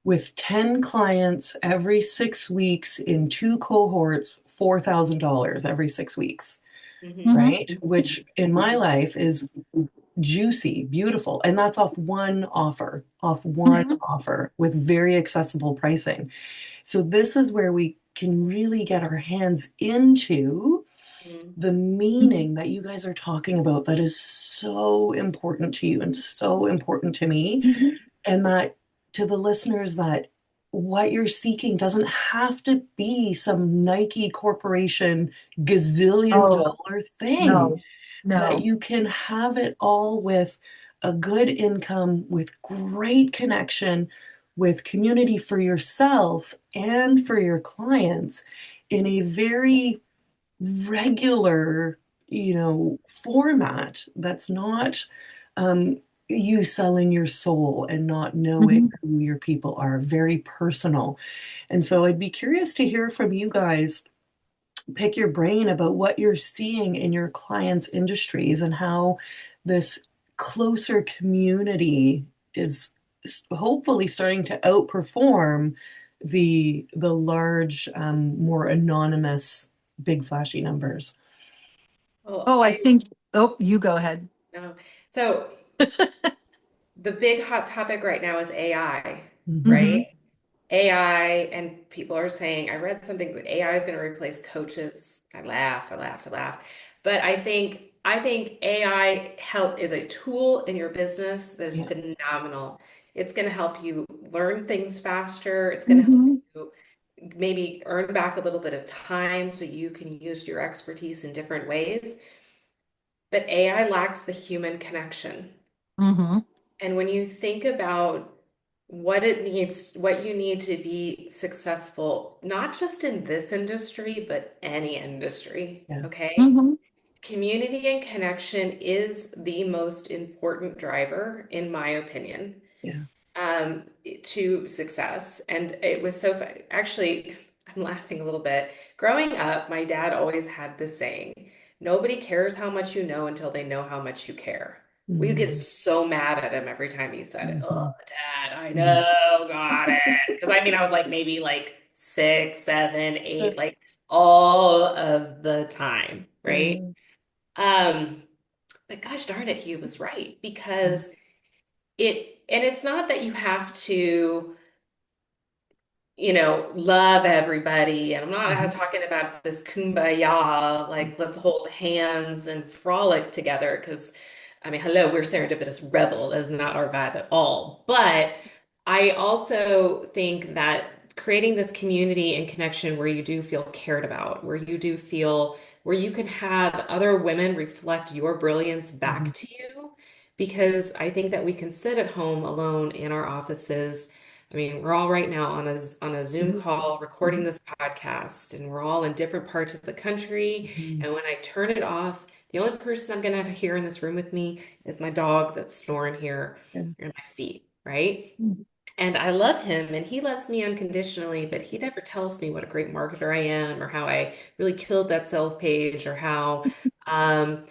With 10 clients every 6 weeks in two cohorts, $4,000 every 6 weeks, Hmm. Hmm. right? Which in my life is juicy, beautiful. And that's off one Hmm. offer with very accessible pricing. So this is where we can really get our hands into the meaning that you guys are talking about that is so important to you and so important to me. And that to the listeners, that what you're seeking doesn't have to be some Nike corporation gazillion Oh, dollar thing, no, that no. you can have it all with a good income, with great connection, with community for yourself and for your clients in a very regular, format that's not you selling your soul and not knowing Mhm. who your people are, very personal. And so I'd be curious to hear from you guys, pick your brain about what you're seeing in your clients' industries and how this closer community is hopefully starting to outperform the large, more anonymous, big flashy numbers. Well, Oh, I I think, oh, you go ahead. know. So the big hot topic right now is AI, Mhm. right? Hmm. AI, and people are saying, I read something that AI is going to replace coaches. I laughed, I laughed, I laughed. But I think AI help is a tool in your business that is Yeah, phenomenal. It's going to help you learn things faster. It's going to help Hmm. you maybe earn back a little bit of time so you can use your expertise in different ways. But AI lacks the human connection. Hmm. And when you think about what it needs, what you need to be successful, not just in this industry, but any industry, yeah, okay? Hmm. Community and connection is the most important driver, in my opinion, yeah. um, to success. And it was so fun. Actually, I'm laughing a little bit. Growing up, my dad always had this saying, nobody cares how much you know until they know how much you care. We would get Mhm. so mad at him every time he said it. Oh, Mhm. Dad, I Mhm. know, got it. Because I mean, I was like maybe like 6, 7, 8, like all of the time, right? Yeah. Um, but gosh darn it, he was right because and it's not that you have to, love everybody. And I'm not Mhm. talking about this kumbaya, like let's hold hands and frolic together. Because, I mean, hello, we're Serendipitous Rebel. That is not our vibe at all. But I also think that creating this community and connection where you do feel cared about, where you do feel where you can have other women reflect your brilliance Mhm. back to you. Because I think that we can sit at home alone in our offices. I mean, we're all right now on a Zoom Mhm. call recording Mhm. this podcast, and we're all in different parts of the country. Mhm. And when I turn it off, the only person I'm gonna have here in this room with me is my dog that's snoring here Yeah. near my feet, right? Hmm. And I love him, and he loves me unconditionally, but he never tells me what a great marketer I am, or how I really killed that sales page, or how um,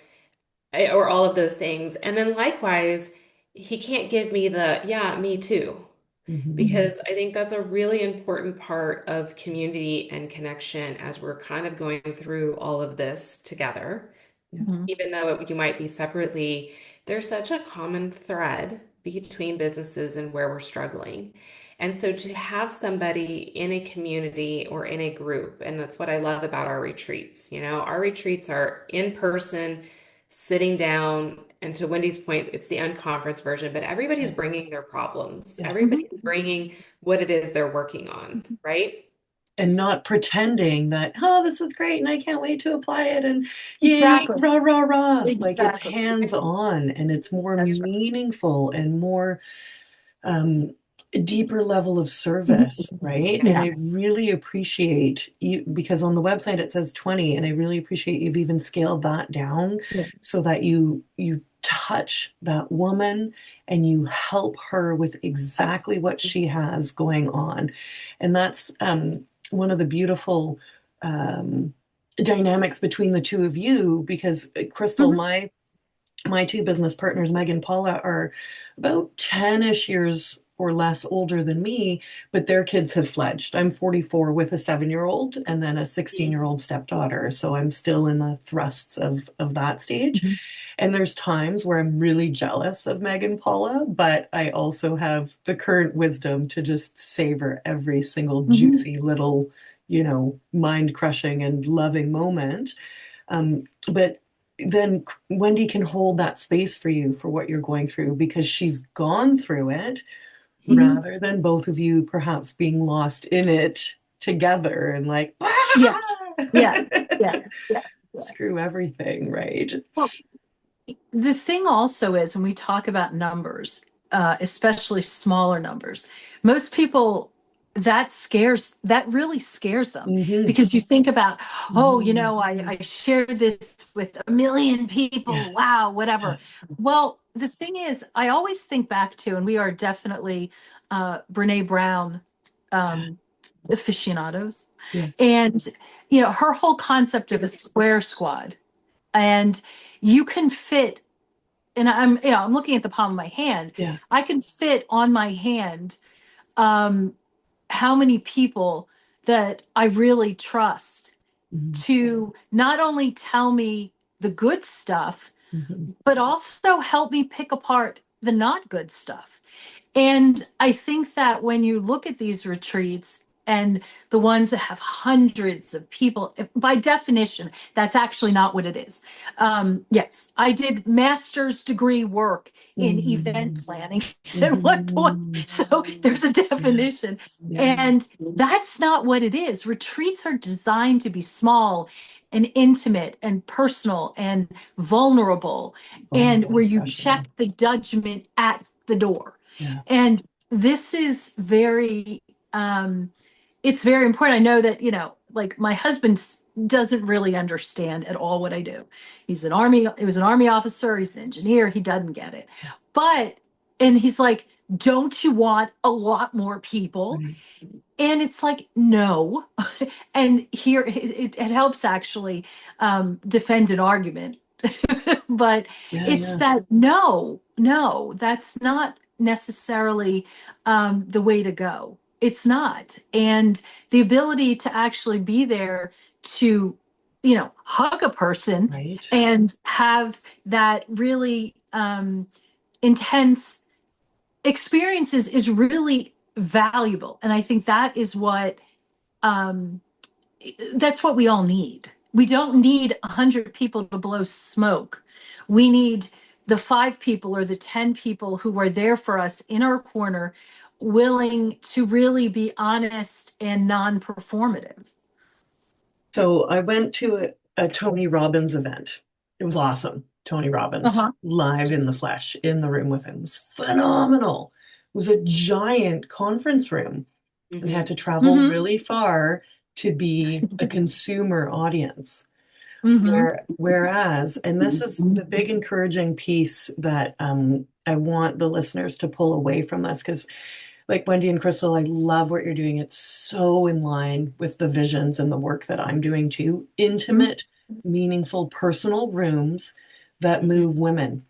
or all of those things. And then likewise, he can't give me the, yeah, me too. Mhm. Because I think that's a really important part of community and connection as we're kind of going through all of this together. Yeah. Mhm. Even though you might be separately, there's such a common thread between businesses and where we're struggling. And so to have somebody in a community or in a group, and that's what I love about our retreats. Our retreats are in person, sitting down, and to Wendy's point, it's the unconference version, but everybody's Yeah. bringing their problems. Yeah. Everybody's bringing what it is they're working on, right? And not pretending that, oh, this is great and I can't wait to apply it and yay, Exactly. rah, rah, rah. Like it's Exactly. hands-on and it's more That's right. meaningful and more um, a deeper level of service, Mhm. right? And Yeah. Yeah. I really appreciate you because on the website it says 20, and I really appreciate you've even scaled that down Yeah. so that you touch that woman and you help her with Yes. exactly what she has going on. And that's one of the beautiful um, dynamics between the two of you because Krystal, Mhm. my two business partners, Meg and Paula, are about 10-ish years or less older than me, but their kids have fledged. I'm 44 with a 7-year-old and then a 16-year-old stepdaughter. So I'm still in the thrusts of that stage. Mhm. And there's times where I'm really jealous of Meg and Paula, but I also have the current wisdom to just savor every single Mhm. juicy little, mind crushing and loving moment. But then Wendy can hold that space for you for what you're going through because she's gone through it Mhm. rather than both of you perhaps being lost in it together and like, Yes. Yeah. Yeah. Yeah. Yeah. screw everything, right? Well, the thing also is when we talk about numbers, especially smaller numbers, most people that really scares them Hmm. because you think about, oh, Hmm. I shared this with a million people. Yes. Wow, whatever. Yes. Well, the thing is, I always think back to, and we are definitely Brene Brown Yeah. um, aficionados, Yeah. and her whole concept of a square squad, and you can fit, and I'm looking at the palm of my hand. Yeah. I can fit on my hand um how many people that I really trust Hmm. to not only tell me the good stuff, Hmm. but also help me pick apart the not good stuff. And I think that when you look at these retreats and the ones that have hundreds of people, by definition, that's actually not what it is. Yes, I did master's degree work in event planning at one point. Hmm. So there's a Yeah. definition. Yeah. And that's not what it is. Retreats are designed to be small and intimate and personal and vulnerable, and Vulnerable, where you especially. check the judgment at the door. Yeah. And this is it's very important. I know that, like my husband doesn't really understand at all what I do. He was an army officer, he's an engineer, he doesn't get it. But, and he's like, don't you want a lot more people? Right. And it's like, no. And here it helps actually defend an argument. But Yeah. it's Yeah. that, no, no, that's not necessarily the way to go. It's not. And the ability to actually be there to, hug a person Right. and have that really intense experiences is really valuable. And I think um, that's what we all need. We don't need 100 people to blow smoke. We need the 5 people or the 10 people who are there for us in our corner, willing to really be honest and non-performative. So I went to a Tony Robbins event. It was awesome. Tony Robbins, Uh-huh. live in the flesh, in the room with him. It was phenomenal. It was a giant conference room and had Hmm. to travel Mm-hmm. really far to be a consumer audience. Mm-hmm. Whereas, and this is the big encouraging piece that I want the listeners to pull away from this, because like Wendy and Krystal, I love what you're doing. It's so in line with the visions and the work that I'm doing too. Intimate, meaningful, personal rooms that Mhm. move women.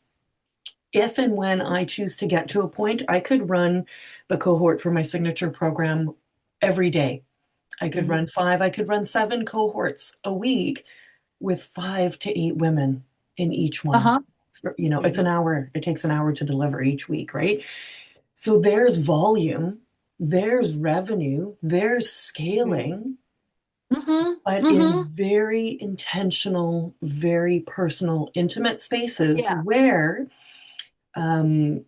If and when I choose to get to a point, I could run the cohort for my signature program every day. I could Mhm. run five, I could run seven cohorts a week with 5 to 8 women in each one. Uh-huh. It's an Mhm. hour, it takes an hour to deliver each week, right? So there's volume, there's revenue, there's Mhm. scaling, Mm-hmm. but in Mm-hmm. very intentional, very personal, intimate spaces Yeah. where um,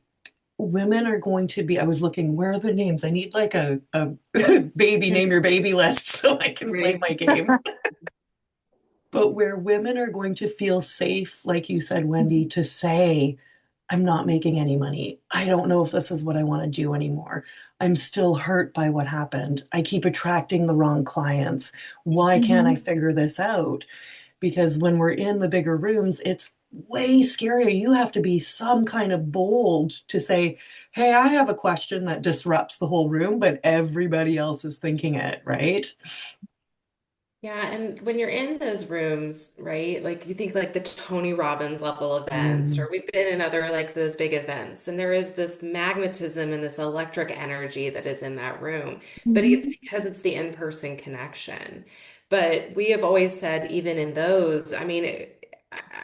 women are going to be. I was looking, where are the names? I need like a baby, name your baby list so I can play Right. my game. But where women are going to feel safe, like you said, Wendy, to say, I'm not making any money. I don't know if this is what I want to do anymore. I'm still hurt by what happened. I keep attracting the wrong clients. Why can't I Mm-hmm. figure this out? Because when we're in the bigger rooms, it's way scarier. You have to be some kind of bold to say, hey, I have a question that disrupts the whole room, but everybody else is thinking it, right? Yeah, and when you're in those rooms, right? Like you think like the Tony Robbins level events, Mm, or we've been in other like those big events, and there is this magnetism and this electric energy that is in that room. But it's Mm-hmm. because it's the in-person connection. But we have always said, even in those, I mean,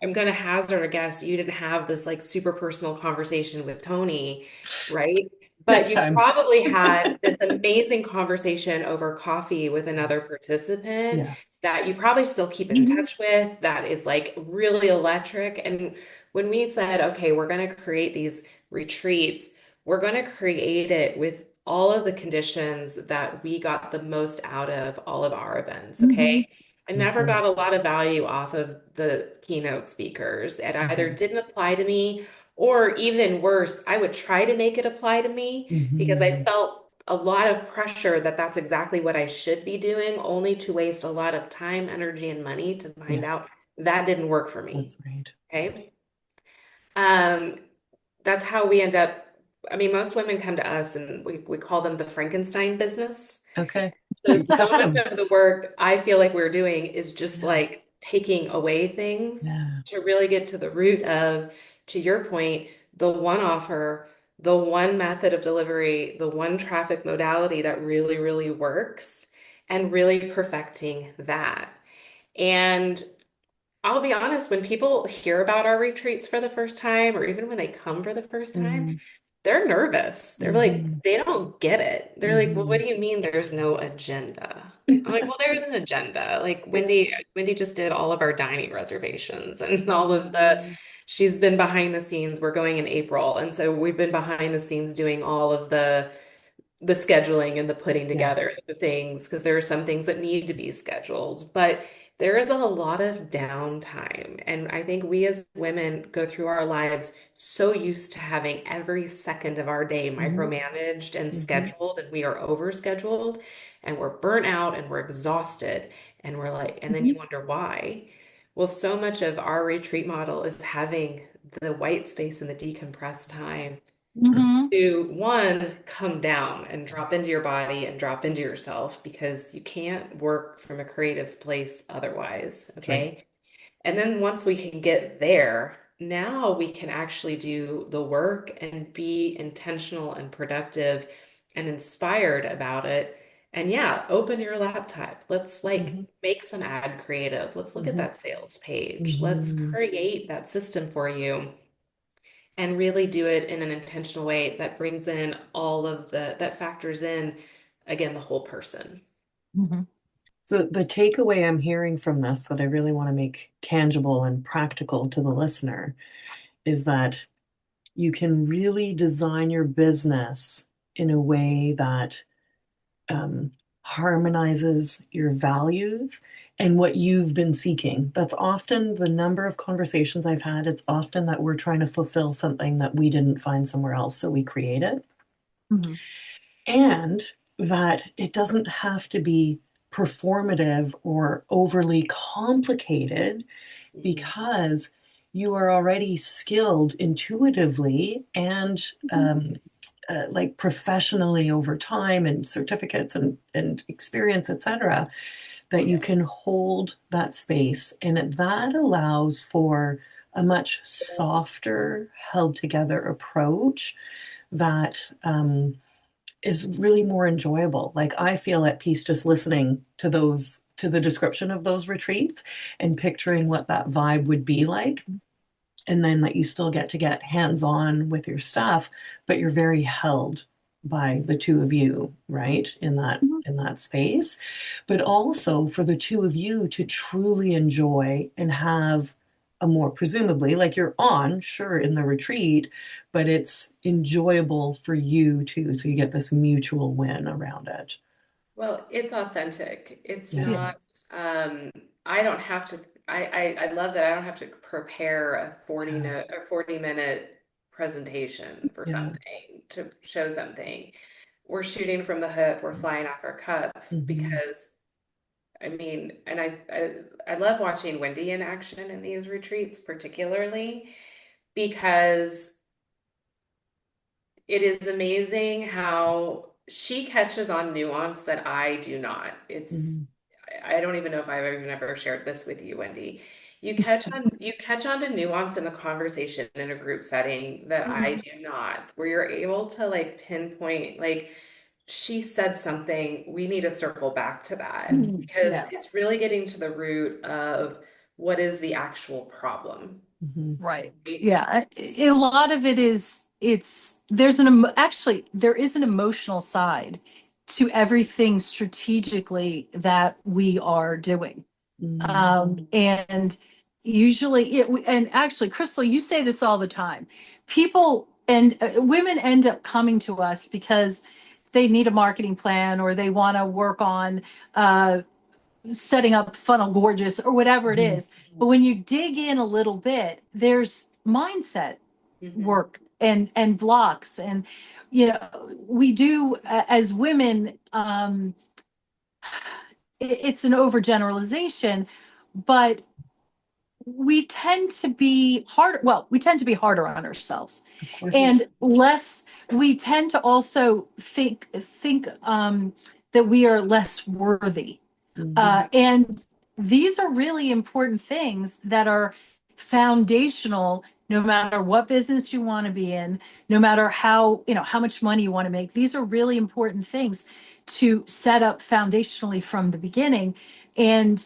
I'm going to hazard a guess you didn't have this like super personal conversation with Tony, right? But next you time. probably had this amazing conversation over coffee with another participant Yeah. that you probably still keep in Mm-hmm. touch with, that is like really electric. And when we said, okay, we're going to create these retreats, we're going to create it with all of the conditions that we got the most out of all of our events. Mm-hmm. Okay. I That's never right. got a lot of value off of the keynote speakers. It either Mhm. didn't apply to me, or even worse, I would try to make it apply to me because I Mhm. felt a lot of pressure that that's exactly what I should be doing, only to waste a lot of time, energy, and money to find Yeah, out that didn't work for me. that's right. Okay. Um, that's how we end up. I mean, most women come to us and we call them the Frankenstein business. Okay. So much Awesome. of the work I feel like we're doing is just Yeah. like taking away things Yeah. to really get to the root of, to your point, the one offer, the one method of delivery, the one traffic modality that really, really works, and really perfecting that. And I'll be honest, when people hear about our retreats for the first time, or even when they come for the first time, Mm, they're nervous. They're like, mhm. they don't get it. They're like, well, what Mhm. do you mean there's no agenda? I'm like, well, there's an agenda. Like Yeah. Wendy just did all of our dining reservations and all of Mhm. she's been behind the scenes. We're going in April. And so we've been behind the scenes doing all of the scheduling and the putting Yeah. together the things, because there are some things that need to be scheduled, but there is a lot of downtime. And I think we as women go through our lives so used to having every second of our day Mhm. micromanaged and Mhm. scheduled, and we are overscheduled and we're burnt out and we're exhausted. And we're like, and then you Mm-hmm. wonder why. Well, so much of our retreat model is having the white space and the decompressed time Mm-hmm. to one, come down and drop into your body and drop into yourself, because you can't work from a creative place otherwise. That's right. Okay. And then once we can get there, now we can actually do the work and be intentional and productive and inspired about it. And yeah, open your laptop. Let's like Mhm. make some ad creative. Let's look at Mhm. that sales page. Let's Mhm. create that system for you and really do it in an intentional way that brings in all of that factors in, again, the whole person. Mm-hmm. The takeaway I'm hearing from this that I really want to make tangible and practical to the listener is that you can really design your business in a way that um, harmonizes your values and what you've been seeking. That's often the number of conversations I've had. It's often that we're trying to fulfill something that we didn't find somewhere else, so we create it. Mm-hmm. And that it doesn't have to be performative or overly complicated Mhm. because you are already skilled intuitively and like professionally over time and certificates and experience, etc., that you Yeah. can hold that space. And that allows for a much softer, held together approach that is really more enjoyable. Like I feel at peace just listening to those, to the description of those retreats and picturing what that vibe would be like. And then that you still get to get hands-on with your stuff, but you're very held by the two of you, right? In that space. But also for the two of you to truly enjoy and have a more, presumably, like you're on, sure, in the retreat, but it's enjoyable for you too. So you get this mutual win around it. Well, it's authentic. It's Yeah. Yeah. not, I don't have to, I love that I don't have to prepare a 40 Yeah. note or 40-minute presentation for Yeah. something to show something. We're shooting from the hip, we're flying off our cuff Hmm. because I mean, and I love watching Wendy in action in these retreats, particularly because it is amazing how she catches on nuance that I do not. Hmm. I don't even know if I've even ever shared this with you, Wendy. You catch on to nuance in a conversation in a group setting that I Mhm. do not, where you're able to like pinpoint, like she said something, we need to circle back to that Mhm. because Yeah. it's really getting to the root of what is the actual problem, Hmm. Right. right? Yeah. A lot of it is, there's actually, there is an emotional side to everything strategically that we are doing. Hmm. And usually and actually, Krystal, you say this all the time. People and women end up coming to us because they need a marketing plan or they want to work on uh, setting up funnel gorgeous or whatever it Hmm. is. But when you dig in a little bit, there's mindset Hmm. work and blocks. And, we do as women, it's an overgeneralization, but we tend to be harder on ourselves Of course. and less, we tend to also think that we are less worthy. Hmm. And these are really important things that are foundational no matter what business you want to be in, no matter how much money you want to make. These are really important things to set up foundationally from the beginning. And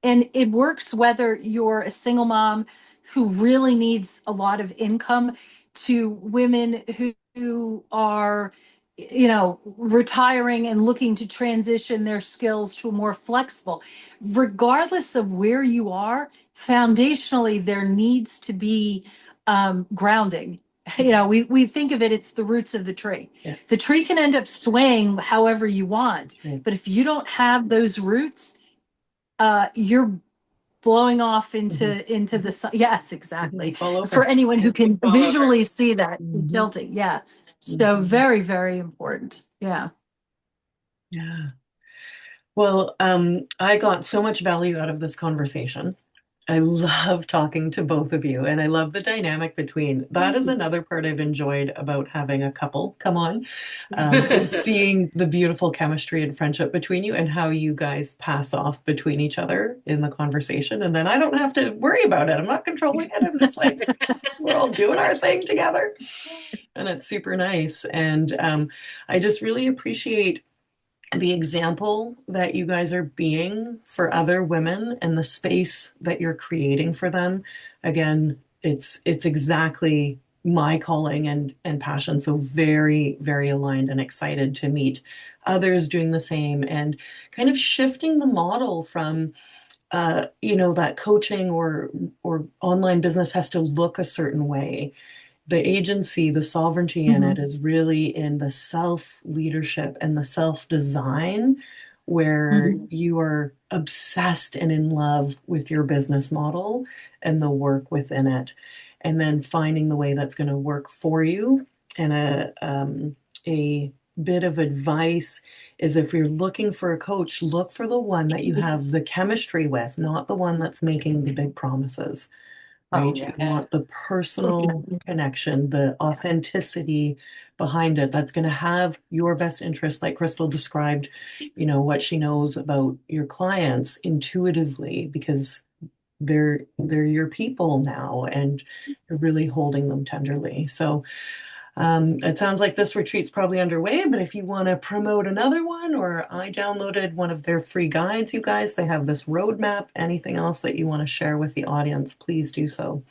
and it works whether you're a single mom who really needs a lot of income to women who are retiring and looking to transition their skills to a more flexible. Regardless of where you are, foundationally, there needs to be grounding. We think of it, it's the roots of the tree. Yeah, The tree can end up swaying however you want, that's right. but if you don't have those roots, you're blowing off Hmm. into the sun. Yes, Hmm. exactly. Fall For over. anyone who can All over. visually see that Hmm. tilting. Yeah. So Hmm. very, very important. Yeah. Yeah. Well, I got so much value out of this conversation. I love talking to both of you, and I love the dynamic between. That is another part I've enjoyed about having a couple come on, is seeing the beautiful chemistry and friendship between you and how you guys pass off between each other in the conversation. And then I don't have to worry about it. I'm not controlling it. I'm just like, we're all doing our thing together. And it's super nice. And I just really appreciate the example that you guys are being for other women and the space that you're creating for them. Again, it's exactly my calling and passion. So very, very aligned and excited to meet others doing the same and kind of shifting the model from that coaching or online business has to look a certain way. The agency, the sovereignty in it Mhm. is really in the self leadership and the self design, where Mhm. you are obsessed and in love with your business model and the work within it, and then finding the way that's going to work for you. And a bit of advice is if you're looking for a coach, look for the one that you have the chemistry with, not the one that's making the big promises, Oh right? You yeah. want the personal connection, the authenticity behind it that's going to have your best interest, like Krystal described, what she knows about your clients intuitively, because they're your people now, and you're really holding them tenderly. So it sounds like this retreat's probably underway, but if you want to promote another one, or I downloaded one of their free guides, you guys, they have this roadmap. Anything else that you want to share with the audience, please do so.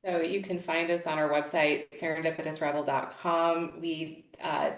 So you can find us on our website, serendipitousrebel.com. We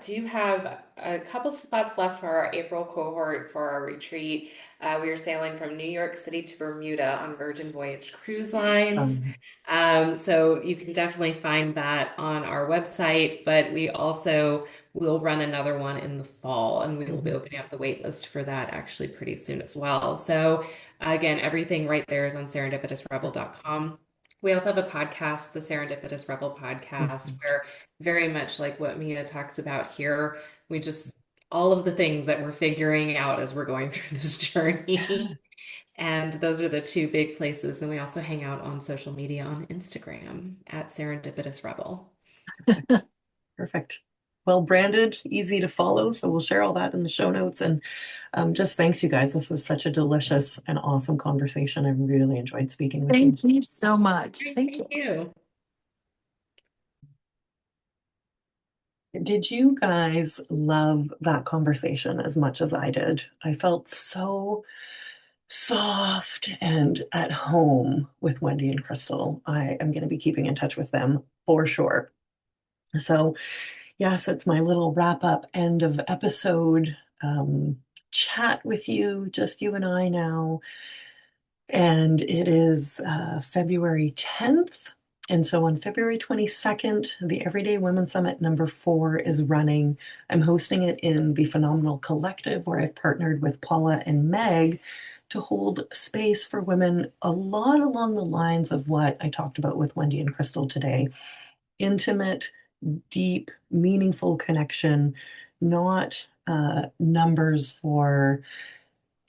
do have a couple spots left for our April cohort for our retreat. We are sailing from New York City to Bermuda on Virgin Voyage cruise lines. Um, So you can definitely find that on our website, but we also will run another one in the fall, and we will be opening up the wait list for that actually pretty soon as well. So again, everything right there is on serendipitousrebel.com. We also have a podcast, the Serendipitous Rebel podcast, mhm. where very much like what Mia talks about here, we just all of the things that we're figuring out as we're going through this journey. And those are the two big places. Then we also hang out on social media on Instagram at Serendipitous Rebel. Perfect. Well branded, easy to follow. So we'll share all that in the show notes. And just thanks, you guys. This was such a delicious and awesome conversation. I really enjoyed speaking with you. Thank you so much. Thank Thank you. you. Did you guys love that conversation as much as I did? I felt so soft and at home with Wendy and Krystal. I am going to be keeping in touch with them for sure. So, yes, it's my little wrap up end of episode chat with you, just you and I now. And it is February 10th. And so on February 22nd, the Everyday Women Summit #4 is running. I'm hosting it in the Phenomenal Collective, where I've partnered with Paula and Meg to hold space for women a lot along the lines of what I talked about with Wendy and Krystal today. Intimate, deep, meaningful connection, not numbers for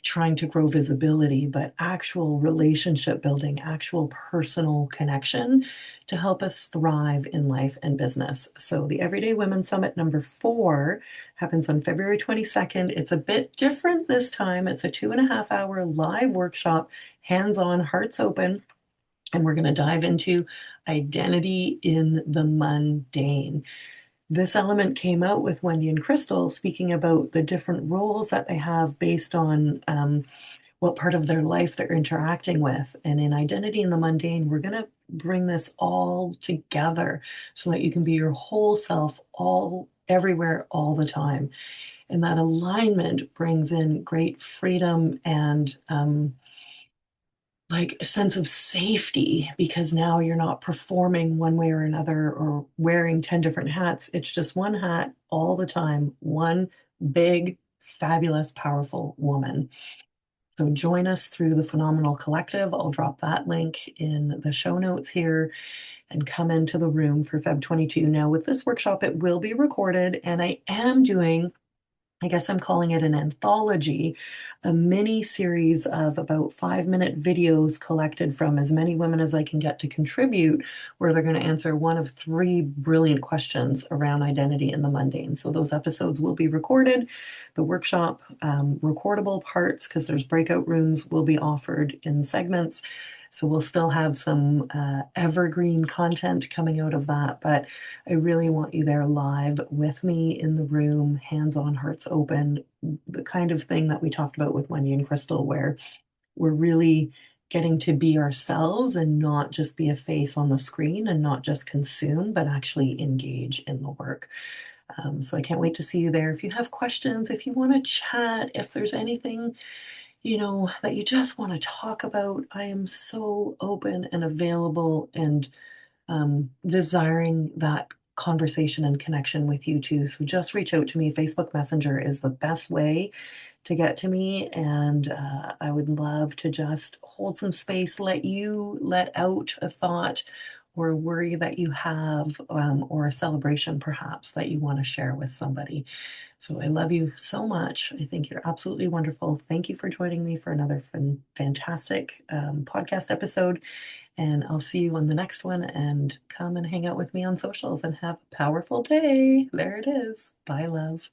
trying to grow visibility, but actual relationship building, actual personal connection to help us thrive in life and business. So the Everyday Women Summit #4 happens on February 22nd. It's a bit different this time. It's a 2.5 hour live workshop, hands-on, hearts open. And we're going to dive into identity in the mundane. This element came out with Wendy and Krystal speaking about the different roles that they have based on what part of their life they're interacting with. And in Identity in the Mundane, we're going to bring this all together so that you can be your whole self all everywhere all the time. And that alignment brings in great freedom and like a sense of safety, because now you're not performing one way or another or wearing 10 different hats. It's just one hat all the time, one big, fabulous, powerful woman. So join us through the Phenomenal Collective. I'll drop that link in the show notes here, and come into the room for Feb 22. Now, with this workshop, it will be recorded, and I am doing, I guess I'm calling it an anthology, a mini series of about 5-minute videos collected from as many women as I can get to contribute, where they're going to answer one of 3 brilliant questions around identity in the mundane. So those episodes will be recorded. The workshop recordable parts, because there's breakout rooms, will be offered in segments. So we'll still have some evergreen content coming out of that, but I really want you there live with me in the room, hands on, hearts open, the kind of thing that we talked about with Wendy and Krystal, where we're really getting to be ourselves and not just be a face on the screen and not just consume, but actually engage in the work. So I can't wait to see you there. If you have questions, if you want to chat, if there's anything that you just want to talk about, I am so open and available and desiring that conversation and connection with you too. So just reach out to me. Facebook Messenger is the best way to get to me. And I would love to just hold some space, let you let out a thought or a worry that you have, or a celebration perhaps that you want to share with somebody. So I love you so much. I think you're absolutely wonderful. Thank you for joining me for another fantastic podcast episode. And I'll see you on the next one, and come and hang out with me on socials and have a powerful day. There it is. Bye, love.